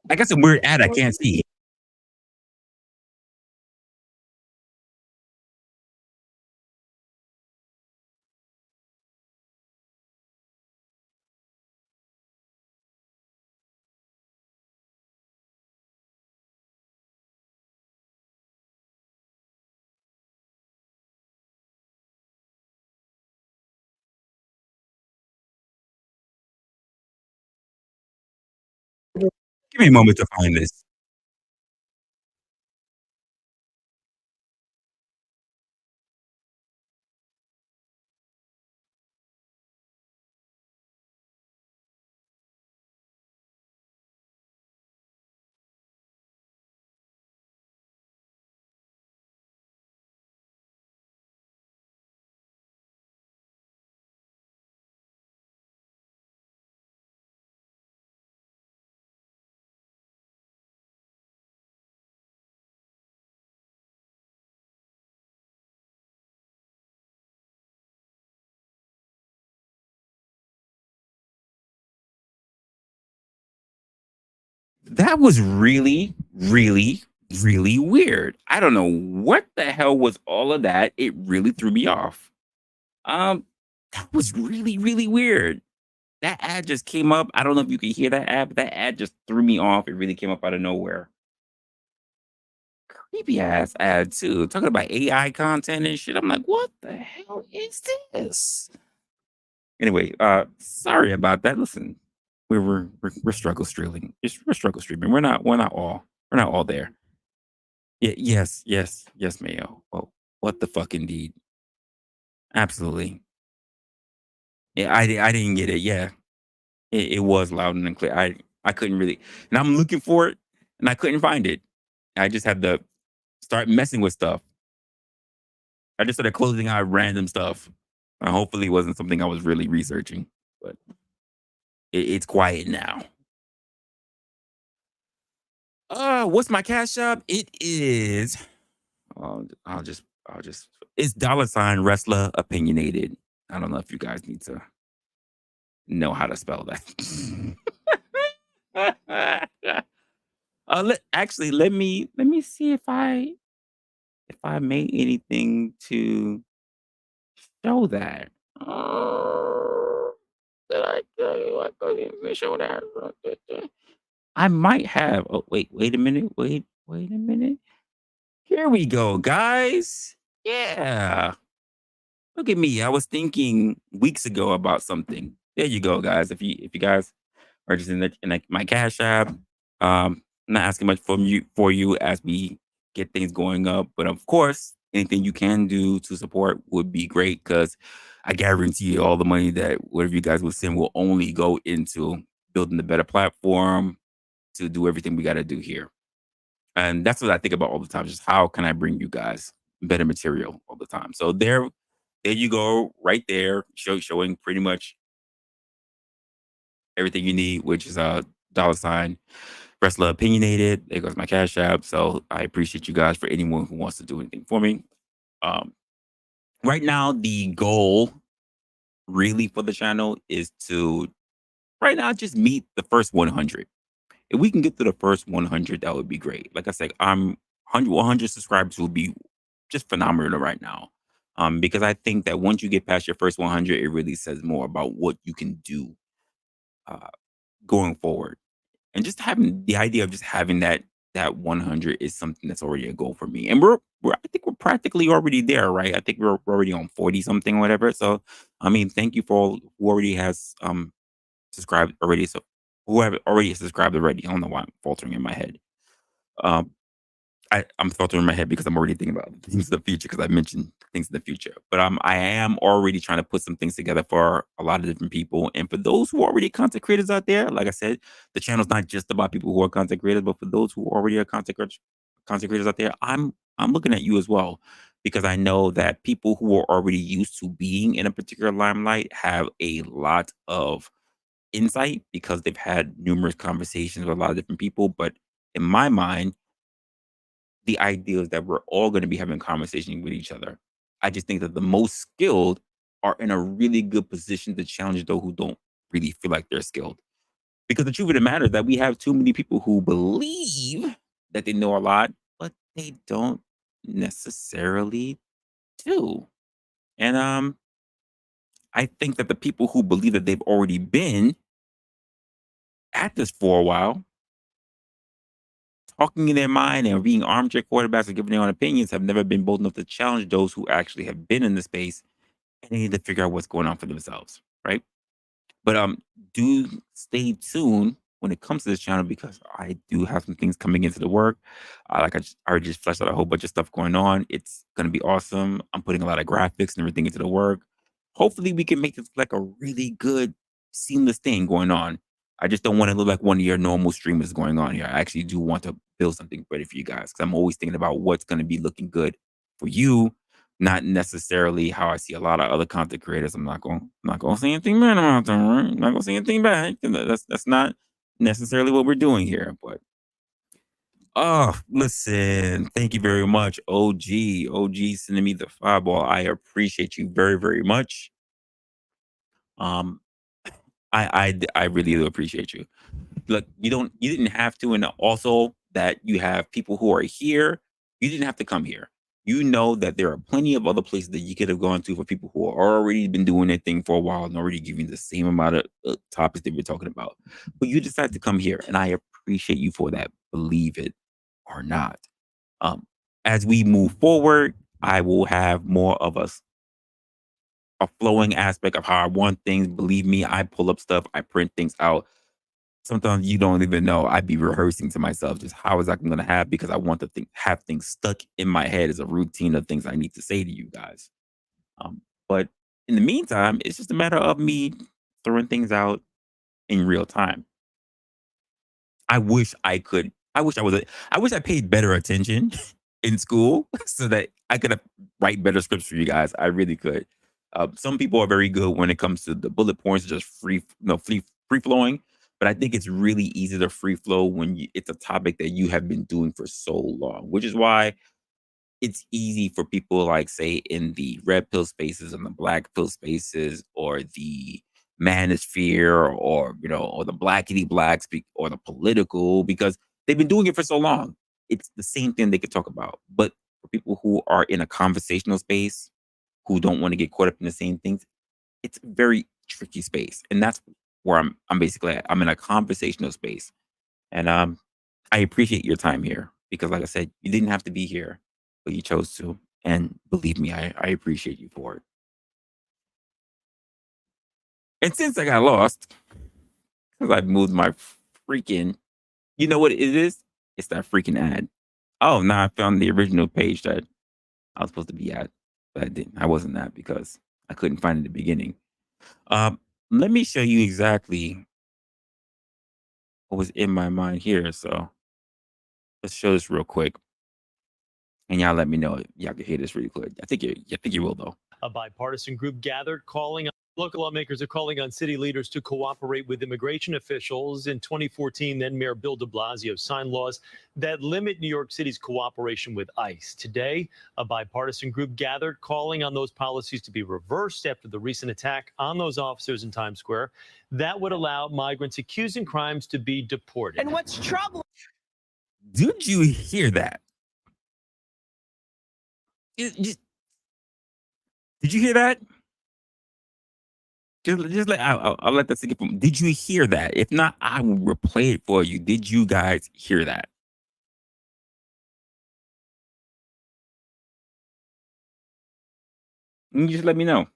I got some weird ad I can't see. Give me a moment to find this. That was really, really, really weird. I don't know what the hell was all of that. It really threw me off. Um, that was really, really weird. That ad just came up. I don't know if you could hear that ad, but that ad just threw me off. It really came up out of nowhere. Creepy ass ad too. Talking about AI content and shit. I'm like, what the hell is this? Anyway, sorry about that. Listen, we're struggle streaming. We're struggle streaming. We're not all there. Yes, yes, yes, Mayo. Oh, what the fuck indeed. Absolutely. Yeah, I didn't get it. Yeah. It was loud and clear. I couldn't really, and I'm looking for it and I couldn't find it. I just had to start messing with stuff. I just started closing out random stuff. Hopefully it wasn't something I was really researching, but it's quiet now. What's my cash app? It is. I'll just. It's dollar sign Resla opinionated. I don't know if you guys need to know how to spell that. Actually, let me see if I made anything to show that. Did I tell you I couldn't show that? I might have. Oh, wait a minute. Wait a minute. Here we go, guys. Yeah. Look at me. I was thinking weeks ago about something. There you go, guys. If you guys are just in my cash app, I'm not asking much for you as we get things going up, but of course, anything you can do to support would be great because I guarantee you all the money that whatever you guys will send will only go into building the better platform to do everything we got to do here. And that's what I think about all the time. Just how can I bring you guys better material all the time? So there you go, right there, showing pretty much everything you need, which is a dollar sign Resla Opinionated. There goes my cash app. So I appreciate you guys for anyone who wants to do anything for me. Um, right now, the goal really for the channel is to right now just meet the first 100. If we can get to the first 100, that would be great. Like I said, I'm 100 subscribers will be just phenomenal right now. Because I think that once you get past your first 100, it really says more about what you can do uh, going forward. And just having the idea of just having that 100 is something that's already a goal for me. And we're I think we're practically already there, right? I think we're already on 40 something, whatever. So, I mean, thank you for all who already has subscribed already. So whoever already subscribed already, I don't know why I'm faltering in my head. Um, I'm filtering in my head because I'm already thinking about things in the future because I mentioned things in the future. But I am already trying to put some things together for a lot of different people. And for those who are already content creators out there, like I said, the channel's not just about people who are content creators, but for those who already are content creators out there, I'm looking at you as well. Because I know that people who are already used to being in a particular limelight have a lot of insight because they've had numerous conversations with a lot of different people. But in my mind, the idea is that we're all going to be having conversations with each other. I just think that the most skilled are in a really good position to challenge those who don't really feel like they're skilled. Because the truth of the matter is that we have too many people who believe that they know a lot, but they don't necessarily do. And I think that the people who believe that they've already been at this for a while, talking in their mind and being armchair quarterbacks and giving their own opinions, have never been bold enough to challenge those who actually have been in the space and they need to figure out what's going on for themselves, right? But do stay tuned when it comes to this channel because I do have some things coming into the work. I already just fleshed out a whole bunch of stuff going on. It's gonna be awesome. I'm putting a lot of graphics and everything into the work. Hopefully, we can make this like a really good, seamless thing going on. I just don't want to look like one of your normal streamers going on here. I actually do want to build something better for you guys because I'm always thinking about what's going to be looking good for you, not necessarily how I see a lot of other content creators. I'm not going to say anything bad about them, right? I'm not going to say anything bad. That's not necessarily what we're doing here. But oh, listen, thank you very much, OG sending me the fireball. I appreciate you very, very much. Um, I really do appreciate you. Look, you didn't have to, and also that you have people who are here. You didn't have to come here. You know that there are plenty of other places that you could have gone to for people who are already been doing their thing for a while and already giving the same amount of topics that we're talking about. But you decided to come here, and I appreciate you for that. Believe it or not. Um, as we move forward, I will have more of a flowing aspect of how I want things. Believe me, I pull up stuff, I print things out. Sometimes you don't even know. I'd be rehearsing to myself just how is that going to have because I want to have things stuck in my head as a routine of things I need to say to you guys. But in the meantime, it's just a matter of me throwing things out in real time. I wish I could. I wish I was. I wish I paid better attention in school so that I could write better scripts for you guys. I really could. Some people are very good when it comes to the bullet points, just free flowing. But I think it's really easy to free flow when it's a topic that you have been doing for so long, which is why it's easy for people like say in the red pill spaces and the black pill spaces or the manosphere or or the blackity black speak or the political because they've been doing it for so long. It's the same thing they could talk about. But for people who are in a conversational space who don't want to get caught up in the same things, it's a very tricky space. And that's where I'm basically at. I'm in a conversational space. And I appreciate your time here because, like I said, you didn't have to be here, but you chose to. And believe me, I appreciate you for it. And since I got lost, because I moved my freaking, you know what it is? It's that freaking ad. Oh, now I found the original page that I was supposed to be at, but I didn't. I wasn't at because I couldn't find it in the beginning. Um, Let me show you exactly what was in my mind here. So Let's show this real quick, and y'all let me know if y'all can hear this really good. I think you will though. A bipartisan group gathered calling on local lawmakers are calling on city leaders to cooperate with immigration officials. In 2014, then Mayor Bill de Blasio signed laws that limit New York City's cooperation with ICE. Today, a bipartisan group gathered calling on those policies to be reversed after the recent attack on those officers in Times Square. That would allow migrants accused in crimes to be deported. And what's troubling? Did you hear that? Did you hear that? Just let I'll let that sink in. Did you hear that? If not, I will replay it for you. Did you guys hear that? You just let me know.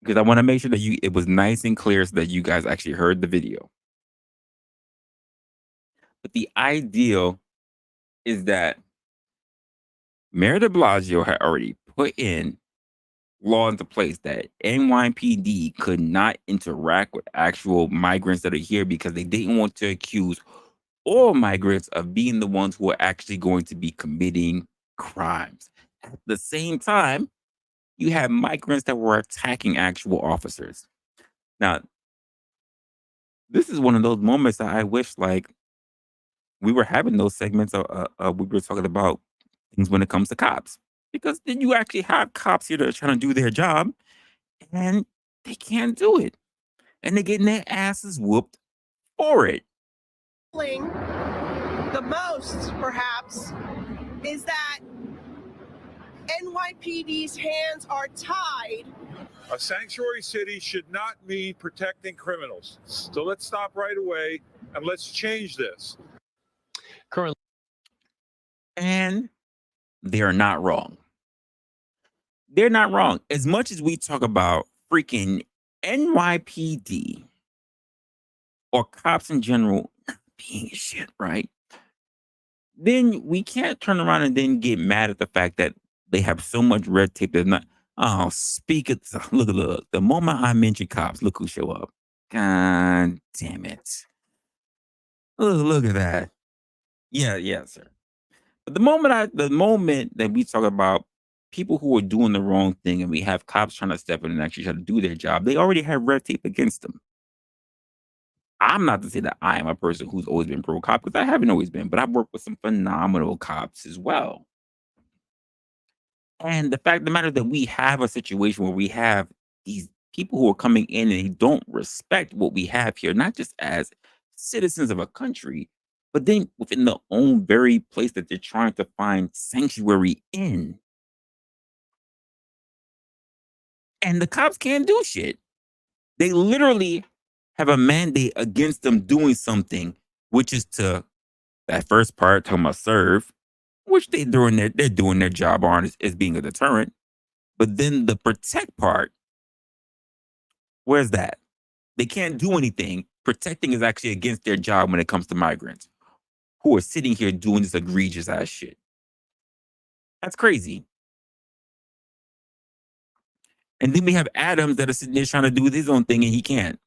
Because I want to make sure that it was nice and clear so that you guys actually heard the video. But the ideal is that Mayor de Blasio had already put in law into place that NYPD could not interact with actual migrants that are here because they didn't want to accuse all migrants of being the ones who are actually going to be committing crimes. At the same time, you have migrants that were attacking actual officers. Now, this is one of those moments that I wish, like, we were having those segments. We were talking about things when it comes to cops, because then you actually have cops here that are trying to do their job, and they can't do it, and they're getting their asses whooped for it. The most, perhaps, is that NYPD's hands are tied. A sanctuary city should not mean protecting criminals. So let's stop right away and let's change this. Currently, and they're not wrong. They're not wrong. As much as we talk about freaking NYPD or cops in general not being shit, right? Then we can't turn around and then get mad at the fact that they have so much red tape that's not. Oh, look. The moment I mention cops, look who show up. God damn it. Look at that. Yeah, sir. But the moment that we talk about people who are doing the wrong thing and we have cops trying to step in and actually try to do their job, they already have red tape against them. I'm not to say that I am a person who's always been pro cop, because I haven't always been, but I've worked with some phenomenal cops as well. And the fact of the matter is that we have a situation where we have these people who are coming in and they don't respect what we have here, not just as citizens of a country, but then within the own very place that they're trying to find sanctuary in. And the cops can't do shit. They literally have a mandate against them doing something, which is to that first part, talking about serve, which they're doing their job on as being a deterrent. But then the protect part, where's that? They can't do anything. Protecting is actually against their job when it comes to migrants who are sitting here doing this egregious ass shit. That's crazy. And then we have Adams that are sitting there trying to do his own thing and he can't.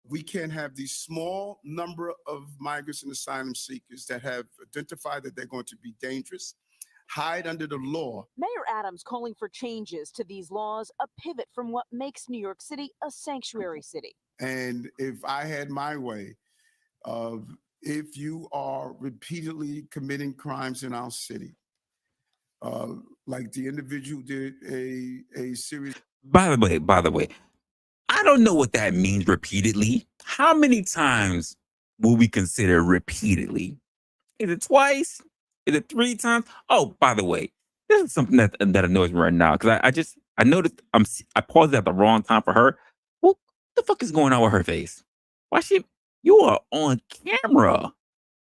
We can't have these small number of migrants and asylum seekers that have identified that they're going to be dangerous, hide under the law. Mayor Adams calling for changes to these laws, a pivot from what makes New York City a sanctuary city. And if I had my way, if you are repeatedly committing crimes in our city, like the individual did a series. By the way, I don't know what that means repeatedly. How many times will we consider repeatedly? Is it twice? Is it 3 times? Oh, by the way, this is something that annoys me right now, because I noticed I paused at the wrong time for her. What the fuck is going on with her face? You are on camera.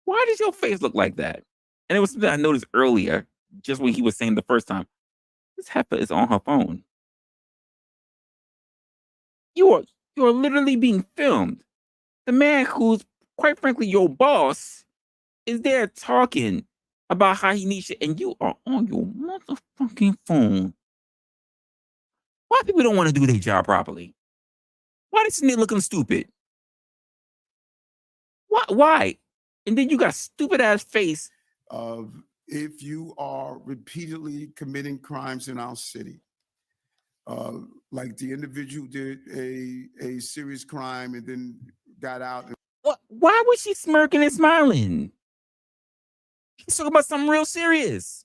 Why does your face look like that? And it was something I noticed earlier, just when he was saying the first time. This heifer is on her phone. You are literally being filmed. The man who's, quite frankly, your boss is there talking about how he needs you, and you are on your motherfucking phone. Why people don't want to do their job properly? Why they sitting there looking stupid? Why? And then you got a stupid ass face. If you are repeatedly committing crimes in our city, like the individual did a serious crime and then got out. Why was she smirking and smiling? He's talking about something real serious.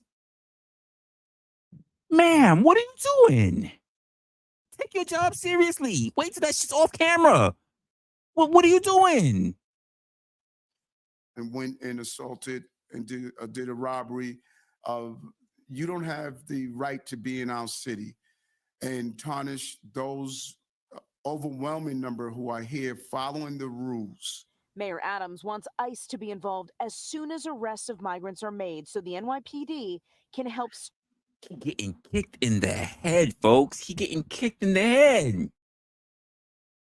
Ma'am, what are you doing? Take your job seriously. Wait till that shit's off camera. What are you doing? And went and assaulted and did a robbery. You don't have the right to be in our city and tarnish those overwhelming number who are here following the rules. Mayor Adams wants ICE to be involved as soon as arrests of migrants are made so the NYPD can help. He getting kicked in the head, folks. He getting kicked in the head.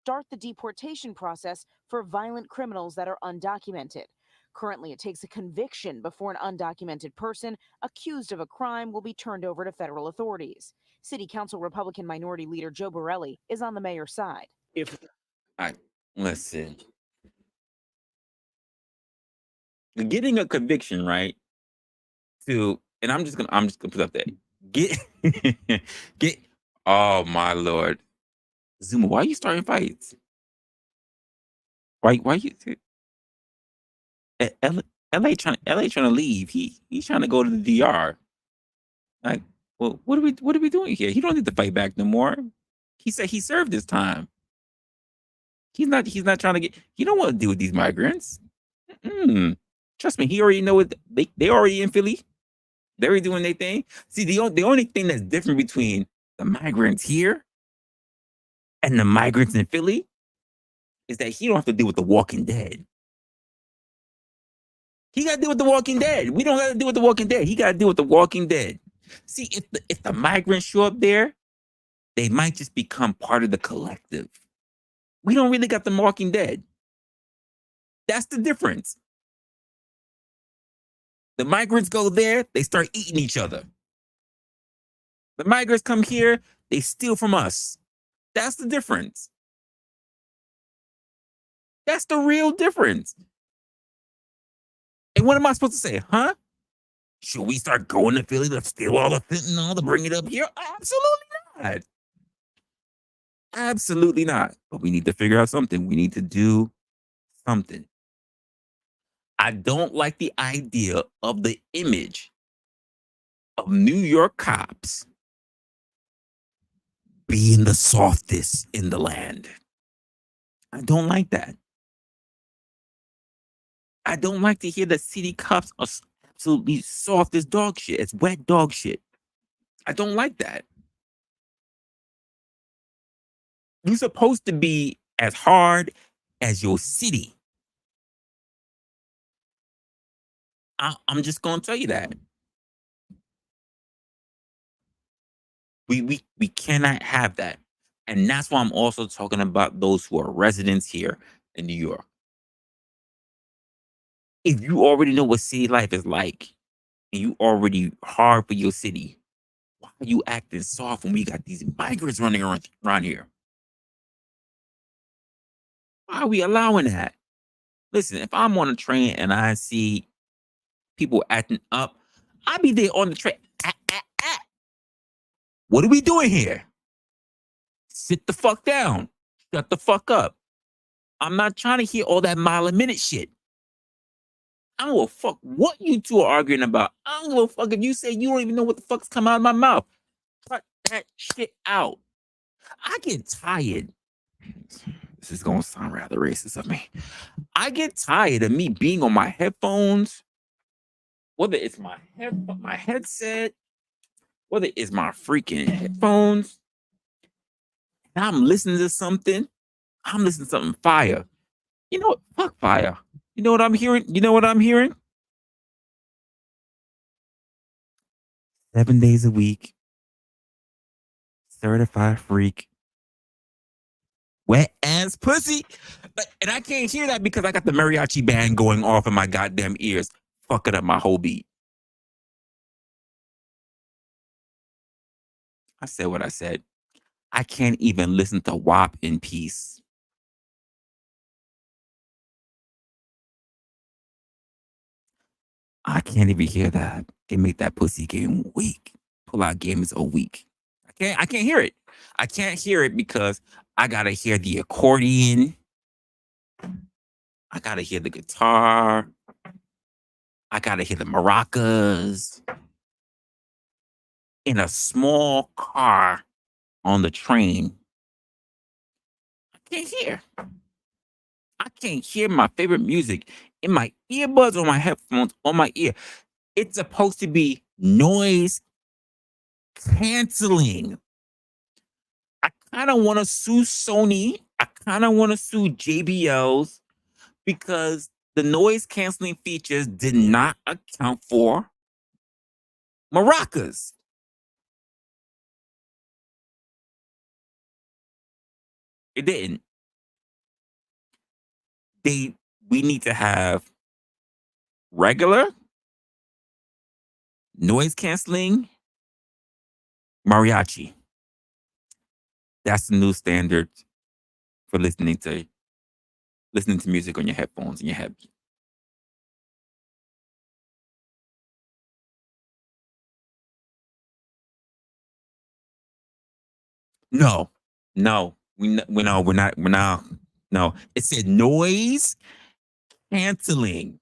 Start the deportation process for violent criminals that are undocumented. Currently, it takes a conviction before an undocumented person accused of a crime will be turned over to federal authorities. City Council Republican Minority Leader Joe Borelli is on the mayor's side. Listen, getting a conviction, right? And I'm just gonna put up that get. Oh my Lord, Zuma, why are you starting fights? Why you? LA trying to leave. He's trying to go to the DR. Like, well, what are we doing here? He don't need to fight back no more. He said he served his time. He's not trying to get. He don't want to deal with these migrants. Trust me, he already know it. They already in Philly. They're already doing their thing. See, the only thing that's different between the migrants here and the migrants in Philly is that he don't have to deal with the Walking Dead. He got to deal with the Walking Dead. We don't got to deal with the Walking Dead. He got to deal with the Walking Dead. See, if the migrants show up there, they might just become part of the collective. We don't really got the Walking Dead. That's the difference. The migrants go there, they start eating each other. The migrants come here, they steal from us. That's the difference. That's the real difference. And what am I supposed to say, huh? Should we start going to Philly to steal all the fentanyl to bring it up here? Absolutely not. Absolutely not. But we need to figure out something. We need to do something. I don't like the idea of the image of New York cops being the softest in the land. I don't like that. I don't like to hear that city cops are absolutely soft as dog shit. It's wet dog shit. I don't like that. You're supposed to be as hard as your city. I'm just going to tell you that. We cannot have that. And that's why I'm also talking about those who are residents here in New York. If you already know what city life is like, and you already hard for your city, why are you acting soft when we got these migrants running around here? Why are we allowing that? Listen, if I'm on a train and I see people acting up, I'll be there on the train. What are we doing here? Sit the fuck down. Shut the fuck up. I'm not trying to hear all that mile a minute shit. I don't give a fuck what you two are arguing about. I don't give a fuck if you say you don't even know what the fuck's coming out of my mouth. Cut that shit out. I get tired. This is going to sound rather racist of me. I get tired of me being on my headphones, whether it's my headset, whether it's my freaking headphones, and I'm listening to something. I'm listening to something fire. You know what? Fuck fire. You know what I'm hearing? 7 days a week. Certified freak. Wet ass pussy. And I can't hear that because I got the mariachi band going off in my goddamn ears, fucking up my whole beat. I said what I said. I can't even listen to WAP in peace. I can't even hear that. They make that pussy game weak. Pull-out game is a weak. I can't hear it. I can't hear it because I gotta hear the accordion. I gotta hear the guitar. I gotta hear the maracas in a small car on the train. I can't hear. I can't hear my favorite music in my earbuds or my headphones on my ear. It's supposed to be noise canceling. I kind of want to sue Sony. I kind of want to sue JBLs because the noise canceling features did not account for maracas. It didn't. We need to have regular noise canceling mariachi. That's the new standard for listening to music on your headphones and your head. No, we're not. No, it said noise canceling.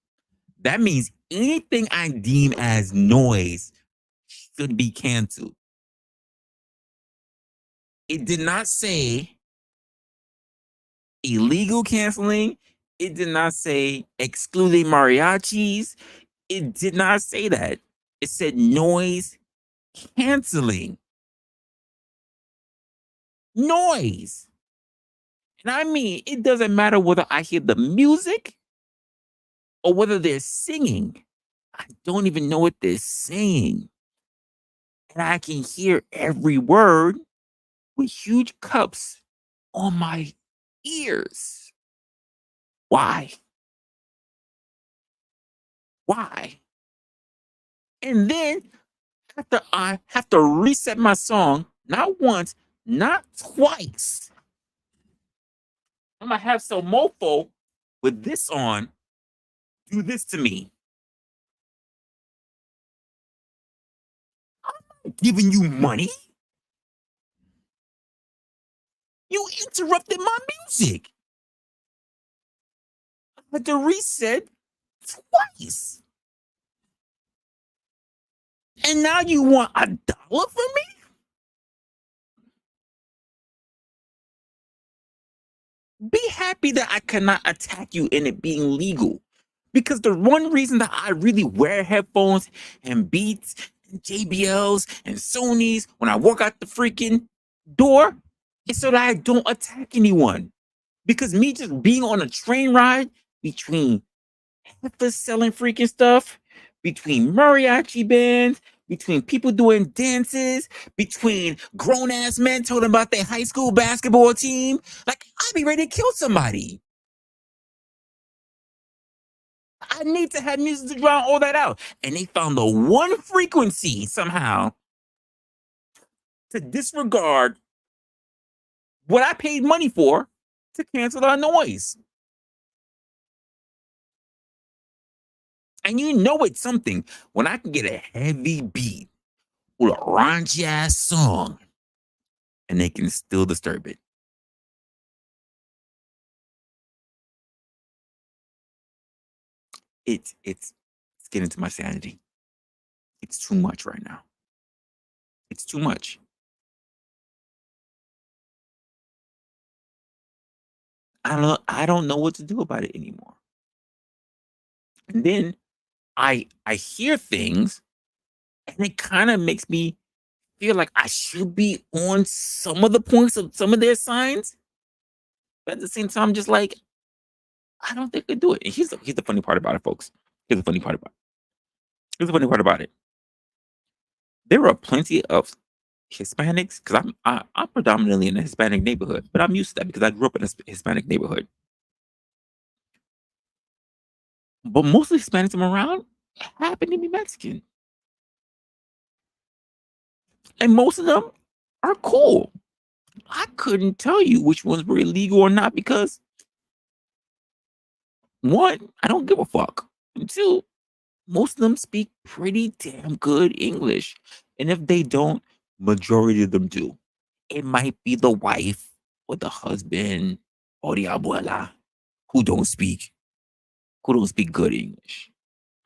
That means anything I deem as noise should be canceled. It did not say illegal canceling. It did not say excluding mariachis. It did not say that. It said noise canceling. Noise. And I mean, it doesn't matter whether I hear the music or whether they're singing. I don't even know what they're saying. And I can hear every word with huge cups on my ears. Why? Why? And then after I have to reset my song, not once, not twice. I'm gonna have some mofo with this on do this to me. I'm giving you money. You interrupted my music. I had to reset twice. And now you want $1 from me? Be happy that I cannot attack you in it being legal. Because the one reason that I really wear headphones and Beats and JBLs and Sonys when I walk out the freaking door is so that I don't attack anyone. Because me just being on a train ride between heifers selling freaking stuff, between mariachi bands, between people doing dances, between grown-ass men talking about their high school basketball team, like I'd be ready to kill somebody. I need to have music to drown all that out. And they found the one frequency somehow to disregard what I paid money for to cancel our noise. And you know it's something when I can get a heavy beat with a raunchy ass song and they can still disturb it. It's getting to my sanity. It's too much right now. It's too much. I don't know what to do about it anymore. And then I hear things and it kind of makes me feel like I should be on some of the points of some of their signs. But at the same time, I'm just like, I don't think they do it. And here's the funny part about it, folks. Here's the funny part about it. There are plenty of Hispanics because I'm predominantly in a Hispanic neighborhood, but I'm used to that because I grew up in a Hispanic neighborhood. But most of the Hispanics I'm around happen to be Mexican, and most of them are cool. I couldn't tell you which ones were illegal or not because one, I don't give a fuck. And two, most of them speak pretty damn good English. And if they don't, majority of them do. It might be the wife or the husband or the abuela who don't speak good English.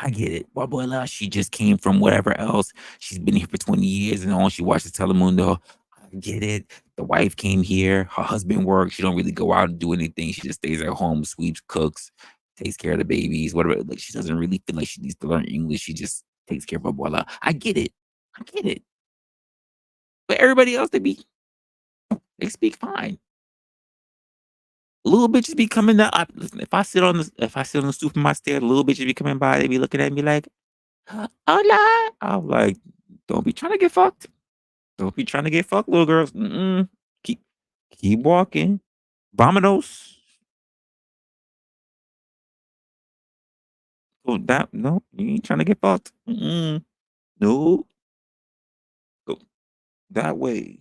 I get it. Abuela, she just came from whatever else. She's been here for 20 years and all she watches Telemundo. I get it. The wife came here. Her husband works. She don't really go out and do anything. She just stays at home, sweeps, cooks, takes care of the babies, whatever. Like she doesn't really feel like she needs to learn English. She just takes care of abuela. I get it. I get it. But everybody else, they speak fine. Little bitches be coming down. Listen, if I sit on the stoop of my stair, little bitches be coming by. They be looking at me like, "Hola." I'm like, "Don't be trying to get fucked. Don't be trying to get fucked, little girls. Mm-mm. Keep keep walking. Vominos. Oh, that no, you ain't trying to get fucked. Mm-mm. No, go that way.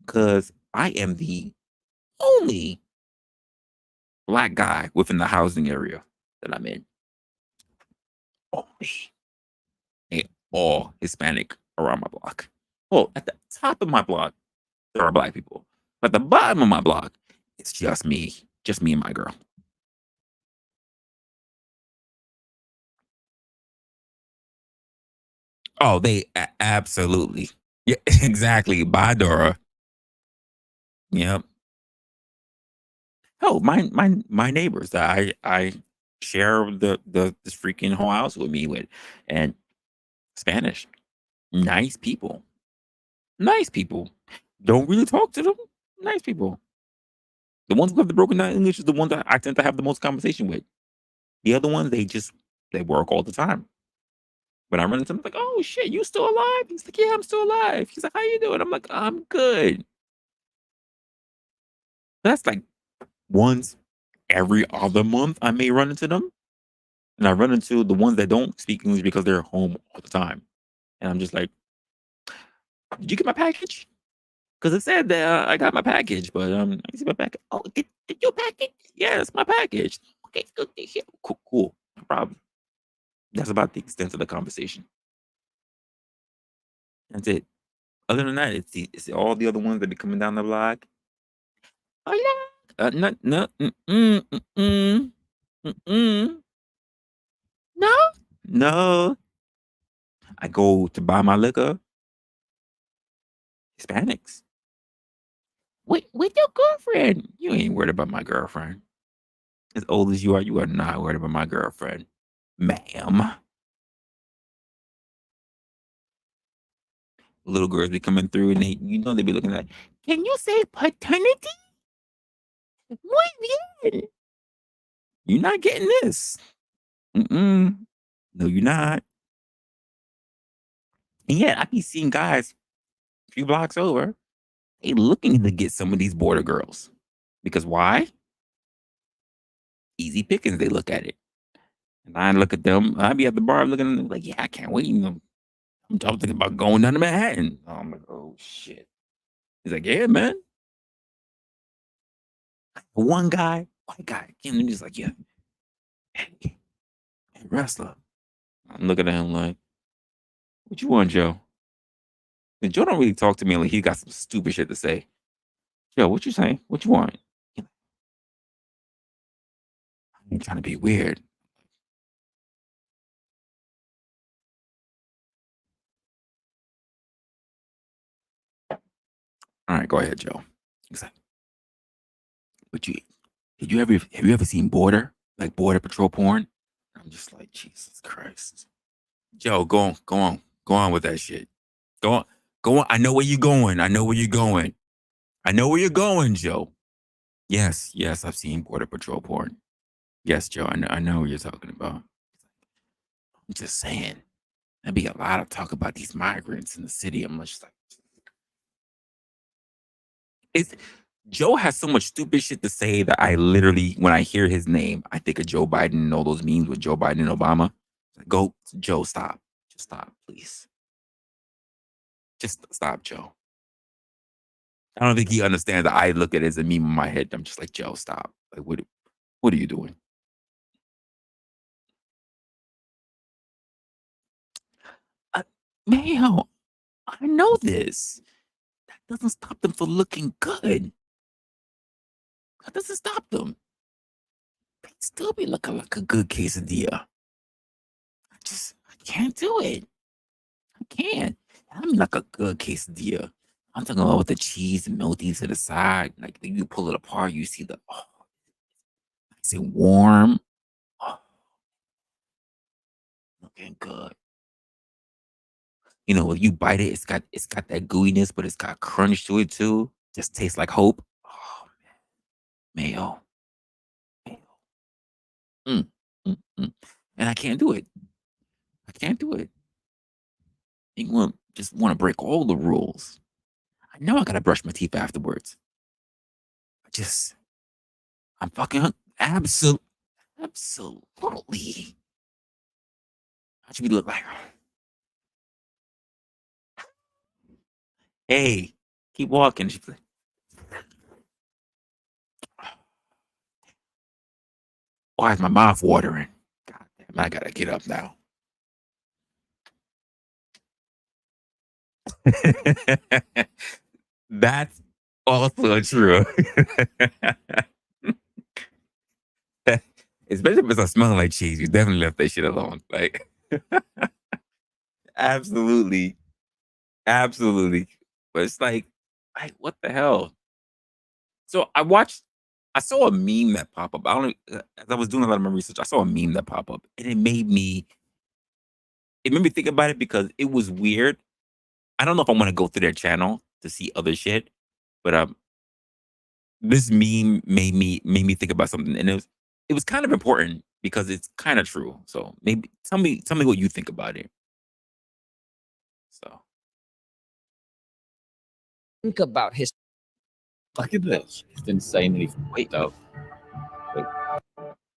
Cause I am the only black guy within the housing area that I'm in. Only. They all Hispanic around my block. Well, at the top of my block, there are black people. But at the bottom of my block, it's just me. Just me and my girl. Oh, they absolutely. Yeah, exactly. Bye, Dora. Yep. Oh, my neighbors that I share the this freaking whole house with me with, and Spanish. Nice people. Nice people. Don't really talk to them. Nice people. The ones who have the broken down English is the ones that I tend to have the most conversation with. The other ones, they work all the time. When I run into them, I'm like, "Oh shit, you still alive?" He's like, "Yeah, I'm still alive." He's like, "How you doing?" I'm like, "I'm good." That's like once every other month I may run into them. And I run into the ones that don't speak English because they're home all the time. And I'm just like, "Did you get my package?" Because it said that I got my package, but I see my package. Oh, did your package? Yeah, it's my package. Okay, good to hear. Cool, cool. No problem. That's about the extent of the conversation. That's it. Other than that, it's all the other ones that be coming down the block. Hola. No, no, mm-mm, mm-mm, mm-mm. No, no. I go to buy my liquor. Hispanics. Wait, with your girlfriend. You ain't worried about my girlfriend. As old as you are not worried about my girlfriend, ma'am. Little girls be coming through and they be looking at, can you say paternity? Muy bien. You're not getting this. Mm-mm. No, you're not. And yet, I be seeing guys a few blocks over, they looking to get some of these border girls. Because why? Easy pickings, they look at it. And I look at them, I be at the bar looking at them like, yeah, I can't wait. I'm thinking about going down to Manhattan. I'm like, oh shit. He's like, yeah, man. One guy, white guy, came and he's like, yeah, hey, Resla. I'm looking at him like, what you want, Joe? And Joe don't really talk to me like he got some stupid shit to say. Joe, what you saying? What you want? I ain't trying to be weird. All right, go ahead, Joe. He's like, but have you ever seen Border? Like Border Patrol porn? I'm just like, Jesus Christ. Joe, go on with that shit. Go on, go on. I know where you're going. I know where you're going. I know where you're going, Joe. Yes, yes, I've seen Border Patrol porn. Yes, Joe, I know what you're talking about. I'm just saying, there'd be a lot of talk about these migrants in the city. I'm just like, it's Joe has so much stupid shit to say that I literally, when I hear his name, I think of Joe Biden and all those memes with Joe Biden and Obama. Go, Joe, stop. Just stop, please. Just stop, Joe. I don't think he understands that I look at it as a meme in my head. I'm just like, Joe, stop. Like, what are you doing? Mayo, I know this. That doesn't stop them from looking good. That doesn't stop them. They still be looking like a good quesadilla. I can't do it. I can't. I mean, like a good quesadilla. I'm talking about with the cheese melting to the side. Like you pull it apart, you see nice and warm. Oh, looking good. You know, when you bite it, it's got that gooiness, but it's got crunch to it too. Just tastes like hope. Oh man, mayo, mayo. Mm, mm. And I can't do it. I can't do it. You just want to break all the rules. I know I gotta brush my teeth afterwards. I'm fucking absolutely. I should be look like, hey, keep walking. She's like, why is my mouth watering? God damn, I gotta get up now. That's also true. Especially if it's smelling like cheese, you definitely left that shit alone. Like, absolutely, absolutely. But it's like, what the hell? So I saw a meme that pop up. I don't as I was doing a lot of my research, I saw a meme that pop up, and it made me think about it because it was weird. I don't know if I want to go through their channel to see other shit, but this meme made me think about something, and it was kind of important because it's kind of true. So maybe tell me what you think about it. So Think about his. Look at this. It's insanely dope.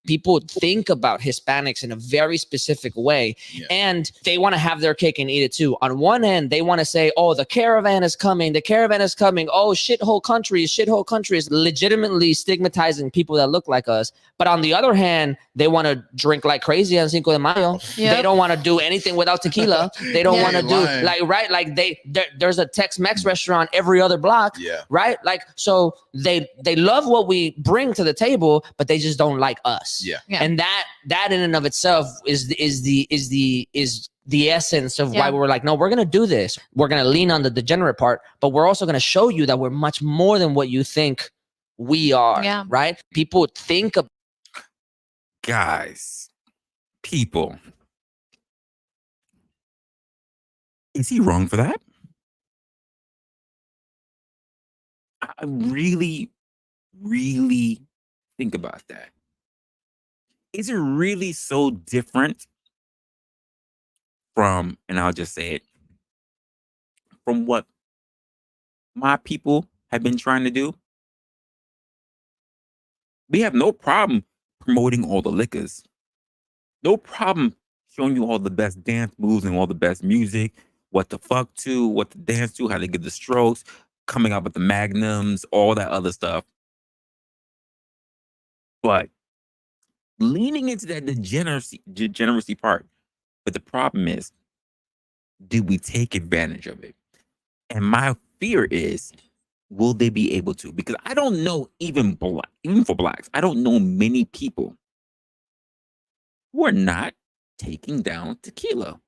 People think about Hispanics in a very specific way, and they want to have their cake and eat it too. On one end, they want to say, oh, the caravan is coming. The caravan is coming. Oh, shithole countries, legitimately stigmatizing people that look like us. But on the other hand, they want to drink like crazy on Cinco de Mayo. They don't want to do anything without tequila. They don't want to do like there's a Tex-Mex restaurant every other block. Right. Like, so they love what we bring to the table, but they just don't like us. And that in and of itself is the essence of why we're like, no, we're gonna do this. We're gonna lean on the degenerate part, but we're also gonna show you that we're much more than what you think we are. Right? People think of guys, people, is he wrong for that? I really, really think about that. Is it really so different from, and I'll just say it, from what my people have been trying to do? We have no problem promoting all the liquors. No problem showing you all the best dance moves and all the best music, what the fuck to, what to dance to, how to get the strokes, coming up with the magnums, all that other stuff. But leaning into that degeneracy part. But the problem is, did we take advantage of it? And my fear is, will they be able to? Because I don't know, even for blacks, I don't know many people who are not taking down tequila,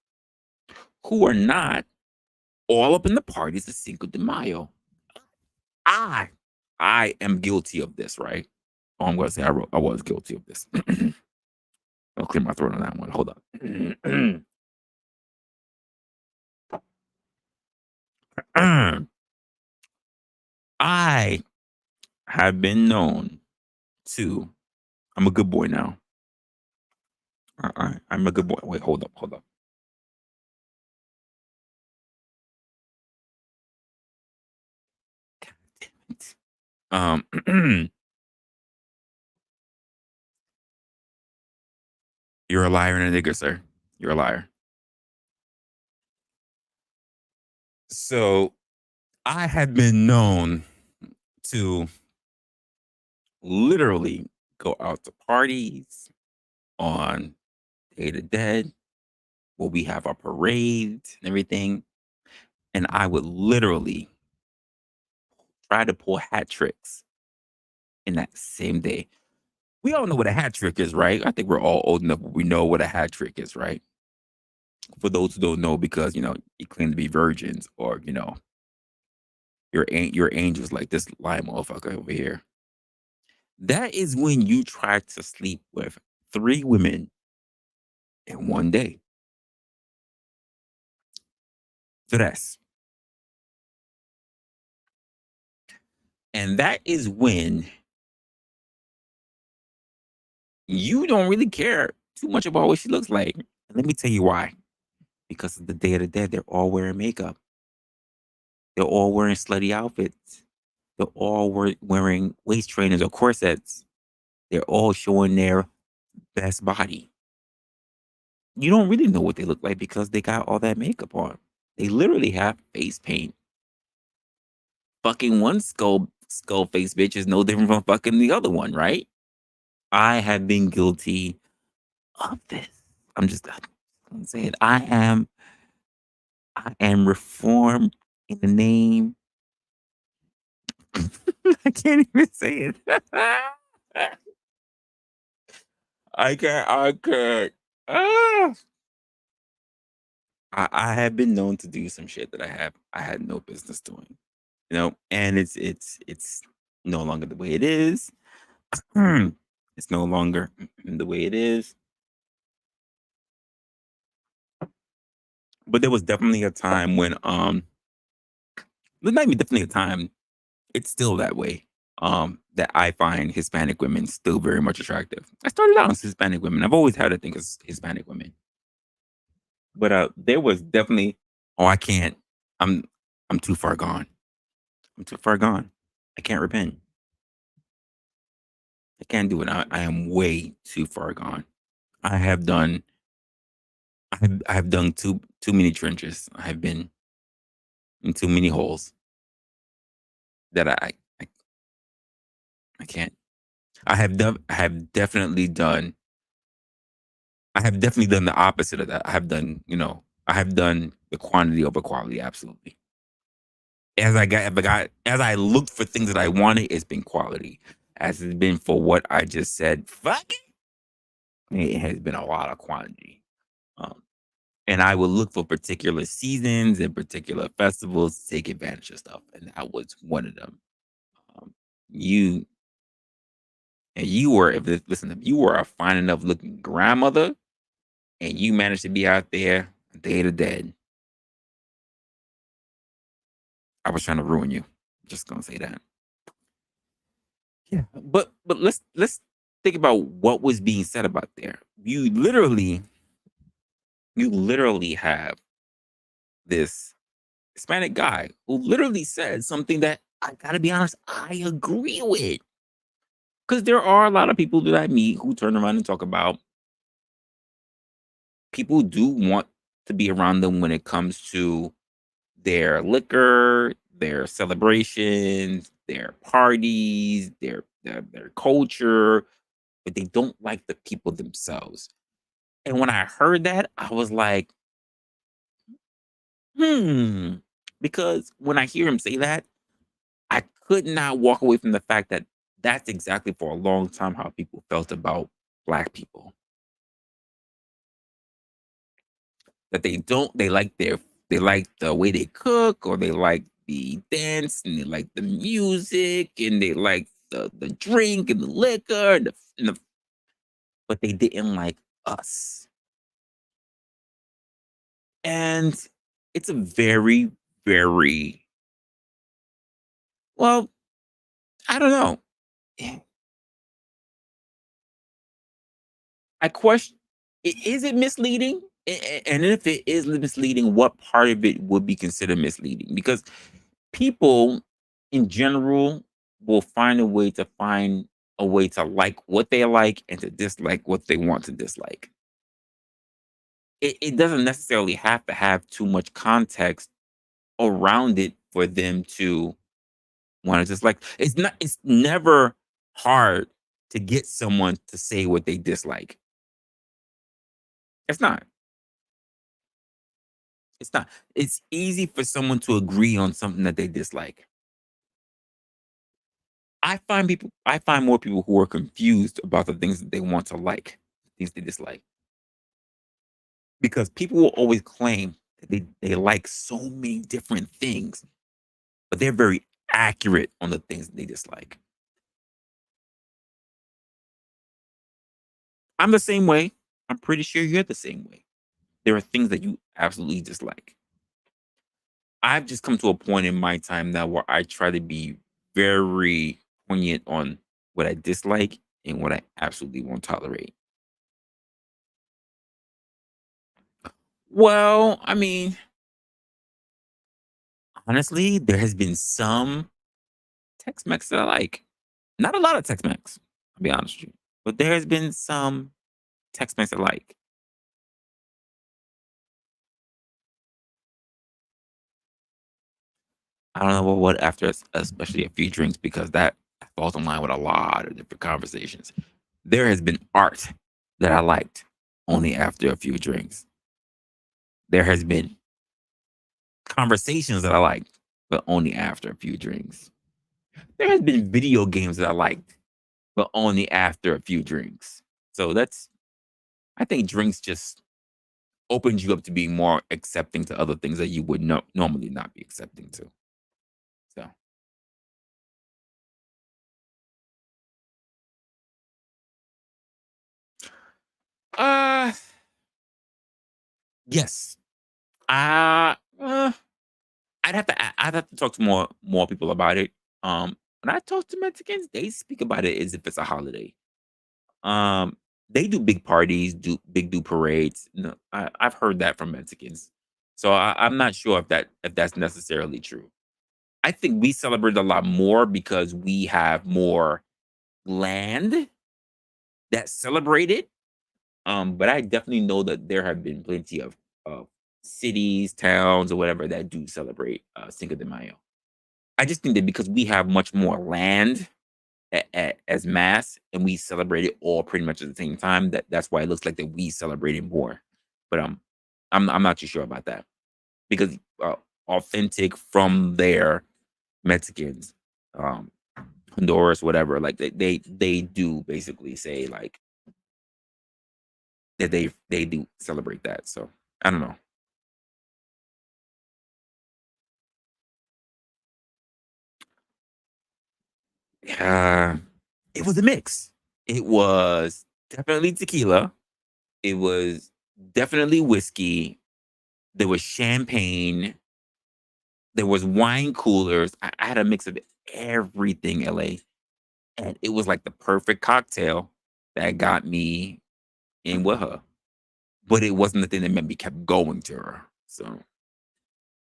who are not all up in the parties of Cinco de Mayo. I am guilty of this, right? Oh, I'm going to say I was guilty of this. I'll clear my throat on that one. Hold up. I have been known to. I'm a good boy now. I'm a good boy. Wait, hold up. God damn it. You're a liar and a nigger, sir. You're a liar. So I have been known to literally go out to parties on Day of the Dead, where we have our parades and everything. And I would literally try to pull hat tricks in that same day. We all know what a hat trick is, right? I think we're all old enough. We know what a hat trick is, right? For those who don't know, because you claim to be virgins, or your angels like this lying motherfucker over here. That is when you try to sleep with 3 women in one day. Tres. And that is when you don't really care too much about what she looks like. And let me tell you why. Because of the Day of the Dead, they're all wearing makeup. They're all wearing slutty outfits. They're all wearing waist trainers or corsets. They're all showing their best body. You don't really know what they look like because they got all that makeup on. They literally have face paint. Fucking one skull face bitch is no different from fucking the other one, right? I have been guilty of this. I'm gonna say it. I am reformed in the name. I can't even say it. I can't. Ah. I have been known to do some shit that I had no business doing. And it's no longer the way it is. It's no longer the way it is. But there was definitely a time when there might be definitely a time, it's still that way. That I find Hispanic women still very much attractive. I started out as Hispanic women. I've always had a thing as Hispanic women. But there was definitely, I can't. I'm too far gone. I'm too far gone. I can't repent. I can't do it. I am way too far gone. I have done too many trenches. I have been in too many holes that I can't. I have definitely done the opposite of that. I have done the quantity over quality, absolutely. As I looked for things that I wanted, it's been quality. As it's been for what I just said, fuck it has been a lot of quantity. And I would look for particular seasons and particular festivals to take advantage of stuff, and that was one of them. You were, if you were a fine enough looking grandmother, and you managed to be out there Day of the Dead, I was trying to ruin you. Just gonna say that. Yeah, but let's think about what was being said about there. You literally have this Hispanic guy who literally said something that I gotta be honest, I agree with. Because there are a lot of people that I meet who turn around and talk about people do want to be around them when it comes to their liquor, their celebrations, their parties, their culture, but they don't like the people themselves. And when I heard that, I was like, because when I hear him say that, I could not walk away from the fact that that's exactly for a long time how people felt about Black people. That they like the way they cook, or they like the dance, and they like the music, and they like the drink and the liquor, but they didn't like us. And it's a very, very, well, I don't know. I question, is it misleading? And if it is misleading, what part of it would be considered misleading? Because people in general will find a way to like what they like and to dislike what they want to dislike. It doesn't necessarily have to have too much context around it for them to want to dislike. It's never hard to get someone to say what they dislike. It's not. It's not. It's easy for someone to agree on something that they dislike. I find more people who are confused about the things that they want to like, things they dislike. Because people will always claim that they like so many different things, but they're very accurate on the things that they dislike. I'm the same way. I'm pretty sure you're the same way. There are things that you absolutely dislike. I've just come to a point in my time now where I try to be very poignant on what I dislike and what I absolutely won't tolerate. Well, I mean, honestly, there has been some Tex-Mex that I like. Not a lot of Tex-Mex, I'll be honest with you. But there has been some Tex-Mex I like. I don't know what after especially a few drinks because that falls in line with a lot of different conversations. There has been art that I liked only after a few drinks. There has been conversations that I liked, but only after a few drinks. There has been video games that I liked, but only after a few drinks. So I think drinks just opens you up to being more accepting to other things that you would normally not be accepting to. So, uh, yes, uh, uh I'd have to talk to more people about it. When I talk to Mexicans, they speak about it as if it's a holiday. Um, they do big parties, do parades. No, I've heard that from Mexicans, so I'm not sure if that's necessarily true. I think we celebrate a lot more because we have more land that celebrate it. But I definitely know that there have been plenty of cities, towns, or whatever that do celebrate Cinco de Mayo. I just think that because we have much more land as mass and we celebrate it all pretty much at the same time, that's why it looks like that we celebrate it more. But I'm not too sure about that because authentic from there Mexicans, um, Honduras, whatever, like they do basically say like that they do celebrate that. So I don't know. Uh, it was a mix. It was definitely tequila. It was definitely whiskey. There was champagne. There was wine coolers. I had a mix of everything, LA. And it was like the perfect cocktail that got me in with her. But it wasn't the thing that made me kept going to her. So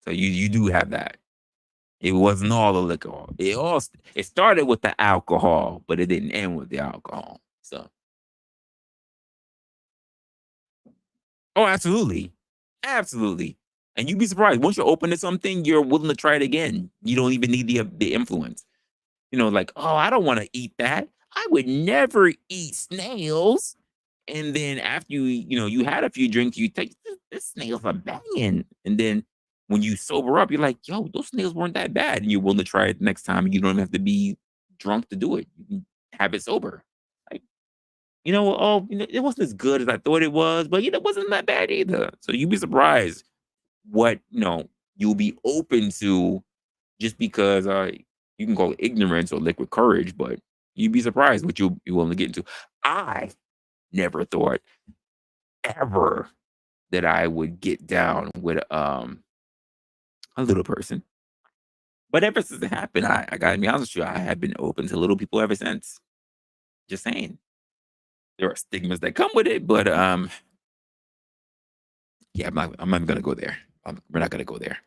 you do have that. It wasn't all the liquor. It started with the alcohol, but it didn't end with the alcohol. So oh, absolutely. Absolutely. And you'd be surprised. Once you're open to something, you're willing to try it again. You don't even need the influence. Like, oh, I don't want to eat that. I would never eat snails. And then after you had a few drinks, you take this snails are banging. And then when you sober up, you're like, yo, those snails weren't that bad. And you're willing to try it next time. You don't have to be drunk to do it. You can have it sober. Like, it wasn't as good as I thought it was, but it wasn't that bad either. So you'd be surprised what, you'll be open to just because you can call it ignorance or liquid courage, but you'd be surprised what you'll be willing to get into. I never thought ever that I would get down with a little person. But ever since it happened, I gotta be honest with you, I have been open to little people ever since. Just saying. There are stigmas that come with it, but yeah, I'm not gonna go there. We're not gonna go there.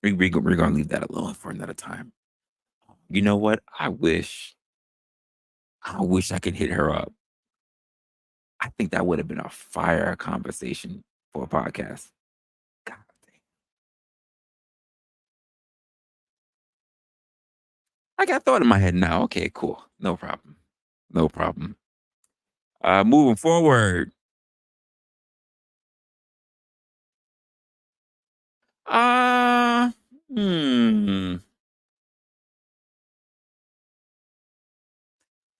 We're gonna leave that alone for another time. You know what? I wish I could hit her up. I think that would have been a fire conversation for a podcast. God. I got thought in my head now. Okay, cool. No problem. No problem. Moving forward. Uh, hmm.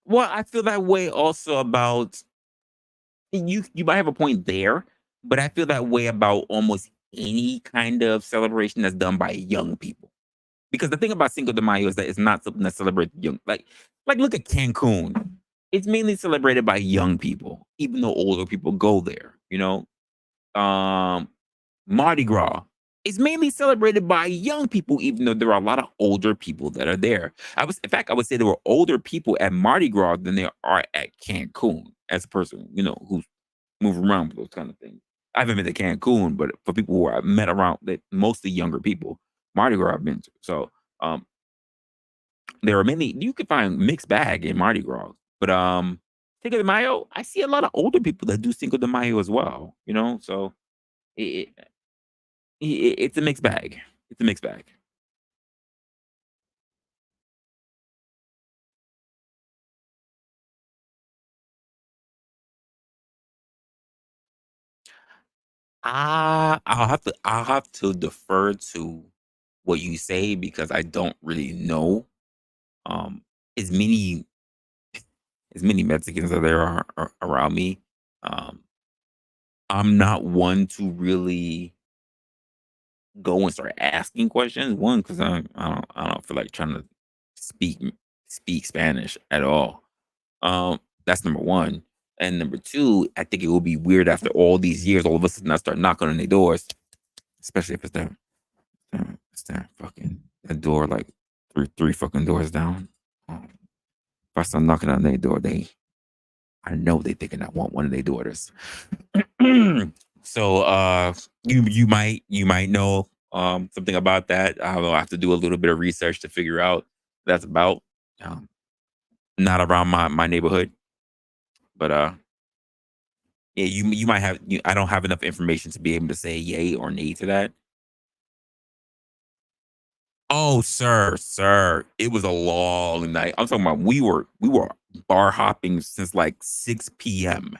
Well, I feel that way also about you might have a point there, but I feel that way about almost any kind of celebration that's done by young people. Because the thing about Cinco de Mayo is that it's not something that's celebrated young. Like look at Cancun. It's mainly celebrated by young people, even though older people go there. Mardi Gras is mainly celebrated by young people, even though there are a lot of older people that are there. In fact, I would say there were older people at Mardi Gras than there are at Cancun. As a person, who's moving around with those kind of things. I haven't been to Cancun, but for people who I've met around, that mostly younger people, Mardi Gras I've been to. So there are many. You can find mixed bag in Mardi Gras, but Cinco de Mayo, I see a lot of older people that do Cinco de Mayo as well. So it, it's a mixed bag. It's a mixed bag. I'll have to defer to what you say because I don't really know. Um, as many Mexicans as there are around me. Um, I'm not one to really go and start asking questions. One, because I don't feel like trying to speak speak Spanish at all. That's number one. And number two, I think it will be weird after all these years, all of a sudden I start knocking on their doors, especially if it's that fucking that door like three fucking doors down. If I start knocking on their door, I know they thinking I want one of their daughters. So you might know something about that. I'll have to do a little bit of research to figure out what that's about. Um, Not around my neighborhood, but yeah, you might have. I don't have enough information to be able to say yay or nay to that. Oh, sir, it was a long night. I'm talking about we were bar hopping since like 6 p.m.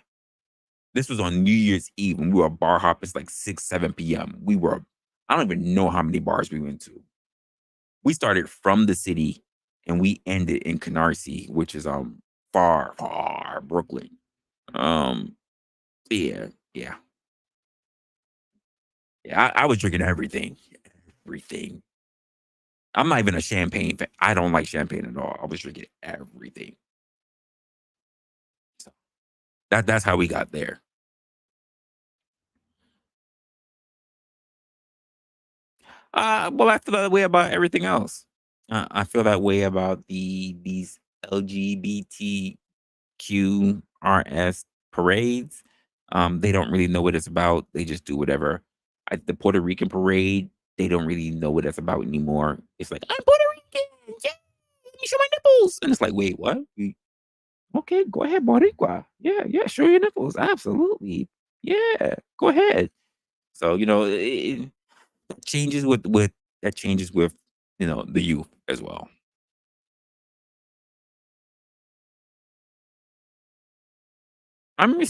This was on New Year's Eve, and we were bar hopping since like 6, 7 p.m. I don't even know how many bars we went to. We started from the city and we ended in Canarsie, which is far Brooklyn. Um, yeah, yeah, yeah. I was drinking everything, everything. I'm not even a champagne fan. I don't like champagne at all. I was drinking everything. So that's how we got there. Well, I feel that way about everything else. I feel that way about these LGBTQRS parades. They don't really know what it's about. They just do whatever. The Puerto Rican parade, they don't really know what it's about anymore. It's like, I'm Puerto Rican. Yeah, let me show my nipples. And it's like, wait, what? Okay, go ahead, Boricua. Yeah, yeah, show your nipples. Absolutely. Yeah, go ahead. So, that changes with that changes with the youth as well. I mean,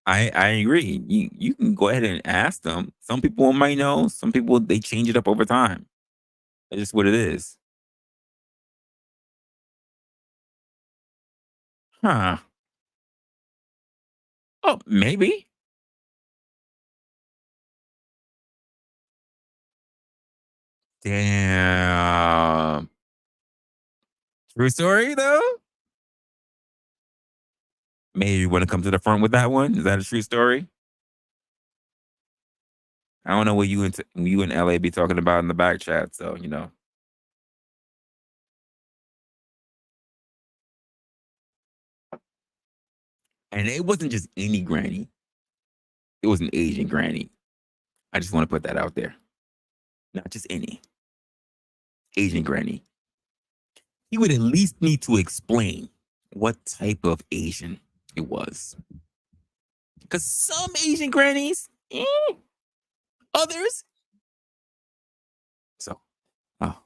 I agree. You can go ahead and ask them. Some people might know. Some people they change it up over time. That's just what it is. Huh? Oh, maybe. Damn. True story though. Maybe you want to come to the front with that one. Is that a true story? I don't know what you and LA be talking about in the back chat. So and it wasn't just any granny. It was an Asian granny. I just want to put that out there. Not just any Asian granny. He would at least need to explain what type of Asian it was. Because some Asian grannies, others. So,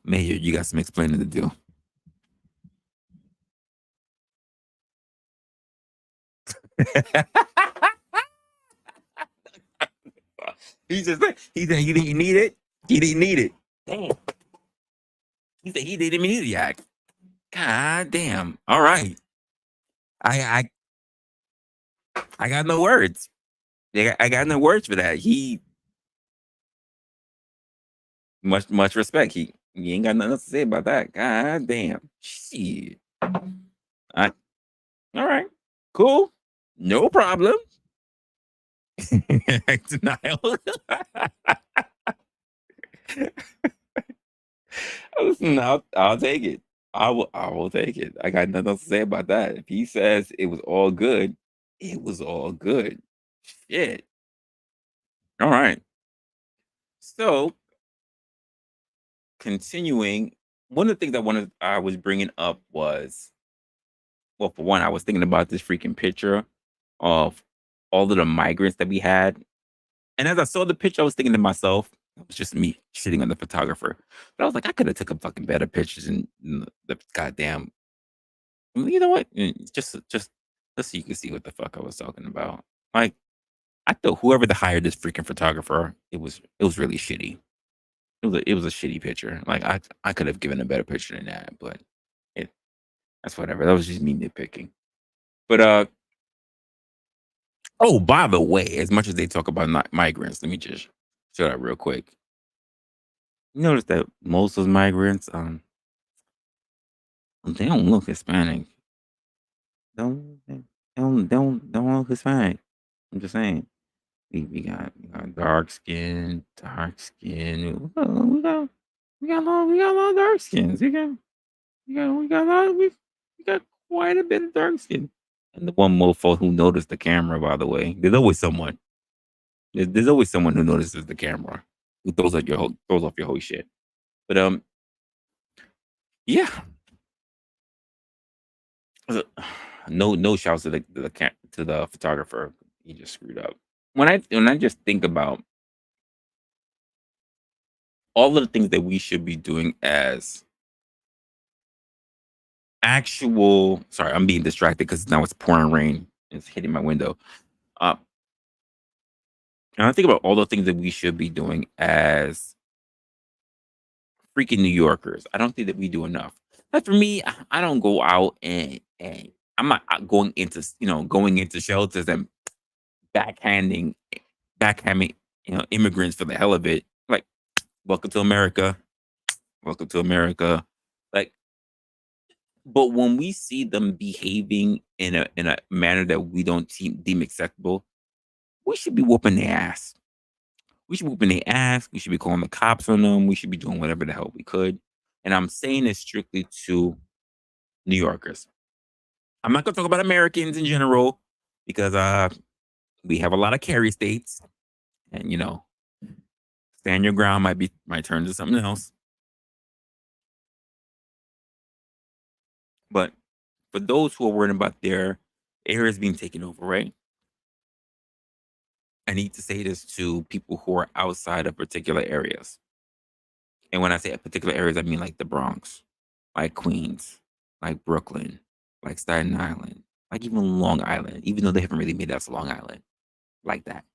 Mayor, you got some explaining to do. He just he said he didn't need it. He didn't need it. Damn. He said he didn't even need the act. God damn. All right. I got no words. I got no words for that. He much respect. He ain't got nothing else to say about that. God damn. Shit. All right. Cool. No problem. Denial. Listen, I'll take it. I will take it. I got nothing else to say about that. If he says it was all good, it was all good. Shit. All right. So continuing, one of the things I was bringing up was, well, for one, I was thinking about this freaking picture of all of the migrants that we had. And as I saw the picture, I was thinking to myself, it was just me shitting on the photographer. But I was like, I could have took a fucking better pictures and the goddamn. You know what? Just so you can see what the fuck I was talking about. Like, I thought whoever hired this freaking photographer, it was really shitty. It was a shitty picture. Like I could have given a better picture than that, but that's whatever. That was just me nitpicking. But oh, by the way, as much as they talk about migrants, let me just show that real quick. You notice that most of those migrants, they don't look Hispanic. Don't look Hispanic. I'm just saying. We got dark skin. We got a lot of dark skins. We got quite a bit of dark skin. And the one mofo who noticed the camera, by the way, there's always someone. There's always someone who notices the camera, who throws off your whole shit. But yeah. No shouts to the photographer. He just screwed up. When I just think about all of the things that we should be doing as actual, sorry, I'm being distracted because now it's pouring rain. It's hitting my window. And I think about all the things that we should be doing as freaking New Yorkers. I don't think that we do enough. But for me, I don't go out and I'm not going into shelters and backhanding, immigrants for the hell of it. Like, welcome to America. Welcome to America. Like, but when we see them behaving in a manner that we don't deem acceptable, we should be whooping their ass. We should be whooping their ass. We should be calling the cops on them. We should be doing whatever the hell we could. And I'm saying this strictly to New Yorkers. I'm not going to talk about Americans in general because we have a lot of carry states, and stand your ground might turn to something else. But for those who are worried about their areas being taken over, right? I need to say this to people who are outside of particular areas. And when I say particular areas, I mean like the Bronx, like Queens, like Brooklyn, like Staten Island, like even Long Island, even though they haven't really made that to Long Island, like that.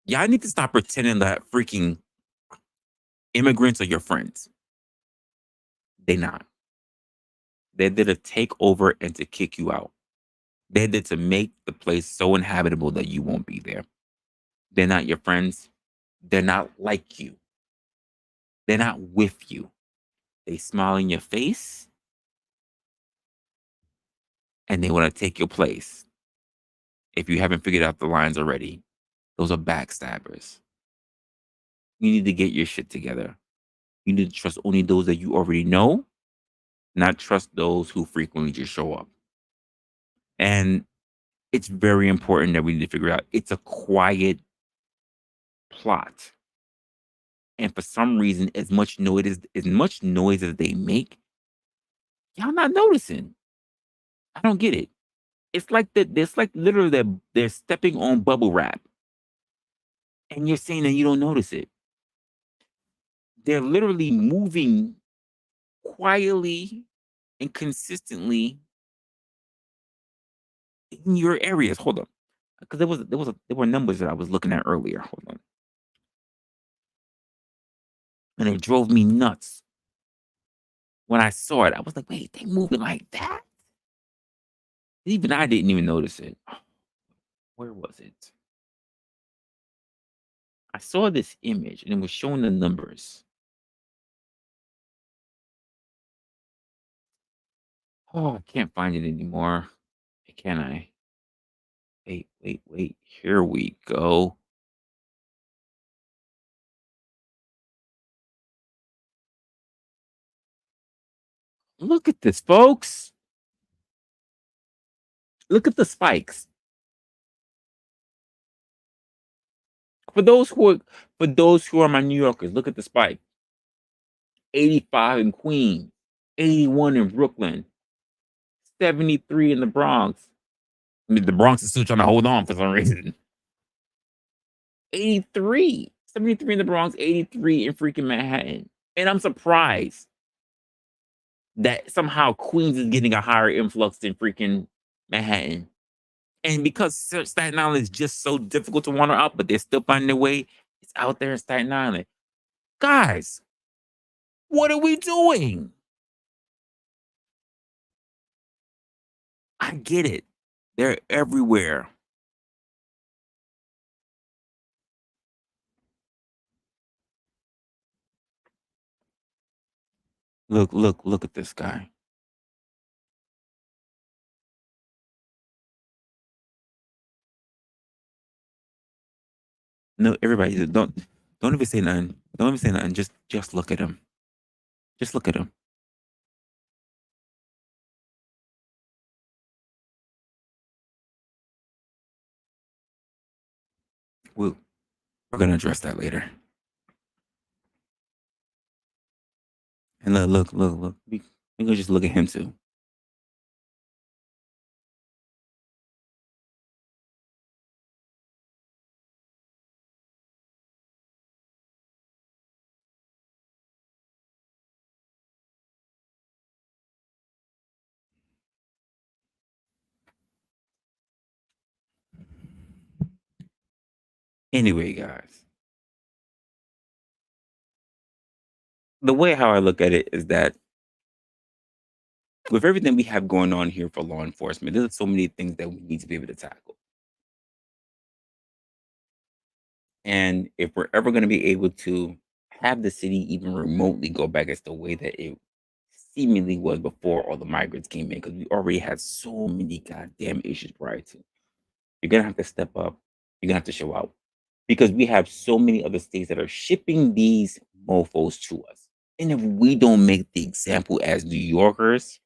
Y'all need to stop pretending that freaking immigrants are your friends. They're not. They're there to take over and to kick you out. They're there to make the place so inhabitable that you won't be there. They're not your friends. They're not like you. They're not with you. They smile in your face and they want to take your place. If you haven't figured out the lines already, those are backstabbers. You need to get your shit together. You need to trust only those that you already know, not trust those who frequently just show up. And it's very important that we need to figure out it's a quiet plot. And for some reason, as much noise as they make, y'all not noticing. I don't get it. It's like literally they're stepping on bubble wrap. And you're saying that you don't notice it. They're literally moving quietly and consistently in your areas. Hold on, because there were numbers that I was looking at earlier. Hold on, and it drove me nuts when I saw it. I was like, wait, they moving like that? Even I didn't even notice it. Where was it? I saw this image and it was showing the numbers. Oh, I can't find it anymore. Can I? Wait. Here we go. Look at this, folks. Look at the spikes. For those who are my New Yorkers, look at the spike. 85 in Queens, 81 in Brooklyn, 73 in the Bronx. I mean, the Bronx is still trying to hold on for some reason. 73 in the Bronx, 83 in freaking Manhattan. And I'm surprised that somehow Queens is getting a higher influx than freaking Manhattan. And because Staten Island is just so difficult to wander out, but they're still finding their way, it's out there in Staten Island. Guys, what are we doing? I get it. They're everywhere. Look at this guy. No, everybody, don't even say nothing. Don't even say nothing. Just look at him. Just look at him. We're gonna address that later. And look. We gonna just look at him too. Anyway, guys, the way how I look at it is that with everything we have going on here for law enforcement, there's so many things that we need to be able to tackle. And if we're ever going to be able to have the city even remotely go back as the way that it seemingly was before all the migrants came in, because we already had so many goddamn issues prior to, you're going to have to step up. You're going to have to show out, because we have so many other states that are shipping these mofos to us. And if we don't make the example as New Yorkers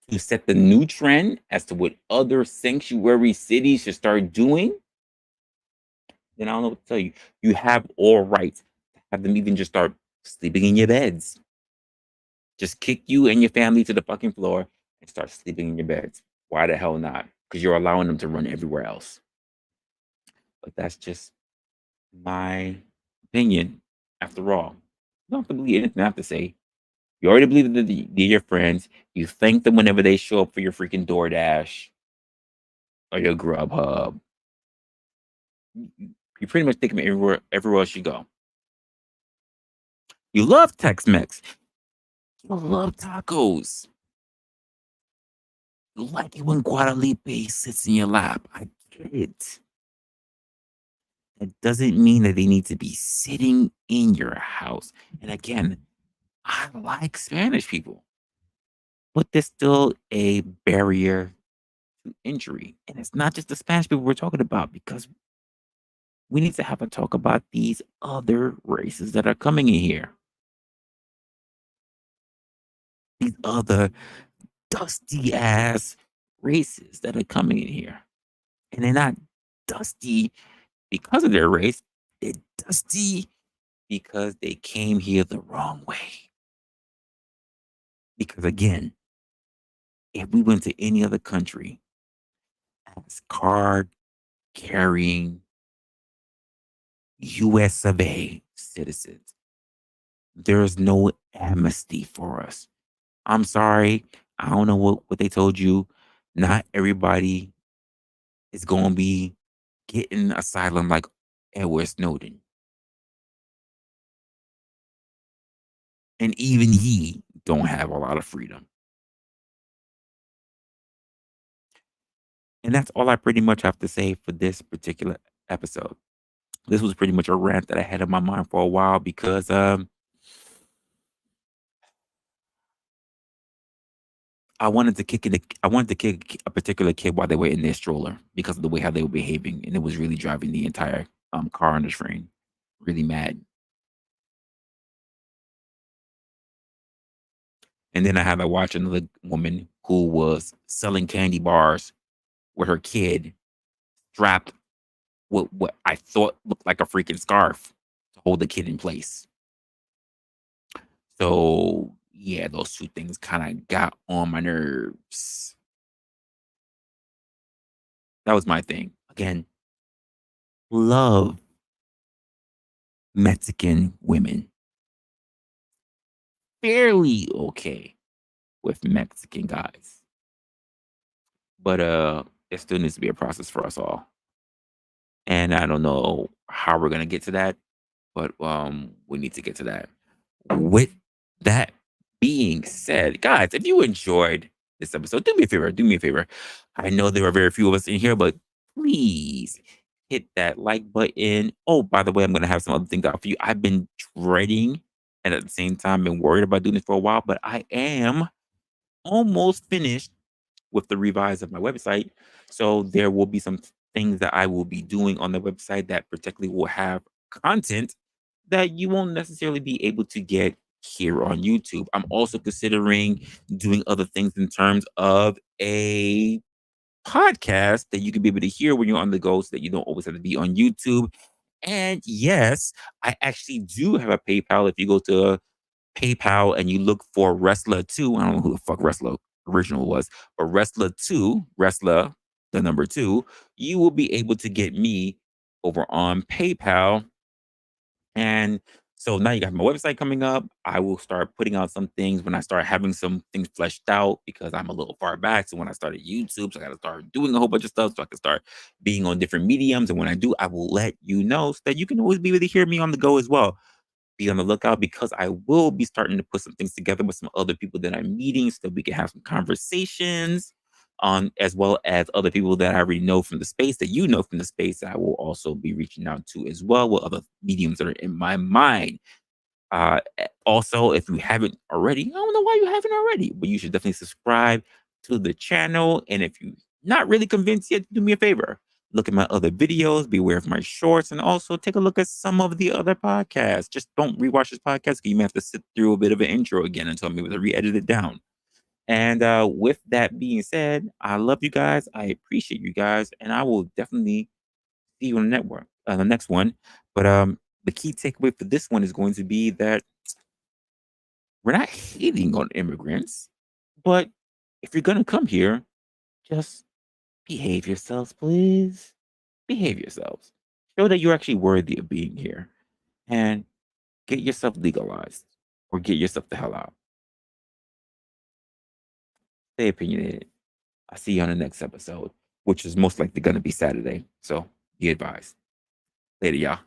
to set the new trend as to what other sanctuary cities should start doing, then I don't know what to tell you. You have all right to have them even just start sleeping in your beds. Just kick you and your family to the fucking floor and start sleeping in your beds. Why the hell not? Because you're allowing them to run everywhere else. But that's just my opinion. After all, you don't have to believe anything I have to say. You already believe that they're your friends. You thank them whenever they show up for your freaking DoorDash or your Grubhub. You pretty much take them everywhere else you go. You love Tex-Mex. You love tacos. You like it when Guadalupe sits in your lap. I get it. That doesn't mean that they need to be sitting in your house. And again, I like Spanish people, but there's still a barrier to injury. And it's not just the Spanish people we're talking about, because we need to have a talk about these other races that are coming in here. These other dusty ass races that are coming in here. And they're not dusty because of their race. They're dusty because they came here the wrong way. Because again, if we went to any other country as card carrying US of A citizens, there is no amnesty for us. I'm sorry. I don't know what they told you. Not everybody is going to be getting asylum like Edward Snowden. And even he don't have a lot of freedom. And that's all I pretty much have to say for this particular episode. This was pretty much a rant that I had in my mind for a while because I wanted to kick a particular kid while they were in their stroller because of the way how they were behaving, and it was really driving the entire car on the train really mad. And then I had to watch another woman who was selling candy bars with her kid strapped with what I thought looked like a freaking scarf to hold the kid in place. So yeah, those two things kind of got on my nerves. That was my thing. Again, love Mexican women. Fairly okay with Mexican guys. But it still needs to be a process for us all. And I don't know how we're gonna get to that, but we need to get to that. With that being said, guys, if you enjoyed this episode, do me a favor. Do me a favor. I know there are very few of us in here, but please hit that like button. Oh, by the way, I'm gonna have some other things out for you. I've been dreading and at the same time been worried about doing this for a while, but I am almost finished with the revise of my website. So there will be some things that I will be doing on the website that particularly will have content that you won't necessarily be able to get here on YouTube. I'm also considering doing other things in terms of a podcast that you can be able to hear when you're on the go so that you don't always have to be on YouTube. And yes, I actually do have a PayPal. If you go to PayPal and you look for Resla 2, I don't know who the fuck Resla original was, but Resla 2, Resla, the number 2, you will be able to get me over on PayPal. And so now you got my website coming up. I will start putting out some things when I start having some things fleshed out because I'm a little far back. So when I started YouTube, so I got to start doing a whole bunch of stuff so I can start being on different mediums. And when I do, I will let you know so that you can always be able to hear me on the go as well. Be on the lookout because I will be starting to put some things together with some other people that I'm meeting so that we can have some conversations on as well as other people that I already know from the space that you know from the space that I will also be reaching out to as well with other mediums that are in my mind. Also, if you haven't already, I don't know why you haven't already, but you should definitely subscribe to the channel. And if you're not really convinced yet, do me a favor. Look at my other videos, be aware of my shorts, and also take a look at some of the other podcasts. Just don't rewatch this podcast because you may have to sit through a bit of an intro again until I'm able to re-edit it down. And with that being said, I love you guys. I appreciate you guys, and I will definitely see you on the network, the next one. But the key takeaway for this one is going to be that we're not hating on immigrants, but if you're gonna come here, just behave yourselves, please. Behave yourselves. Show that you're actually worthy of being here, and get yourself legalized or get yourself the hell out. Stay opinionated. I'll see you on the next episode, which is most likely gonna be Saturday. So be advised. Later, y'all.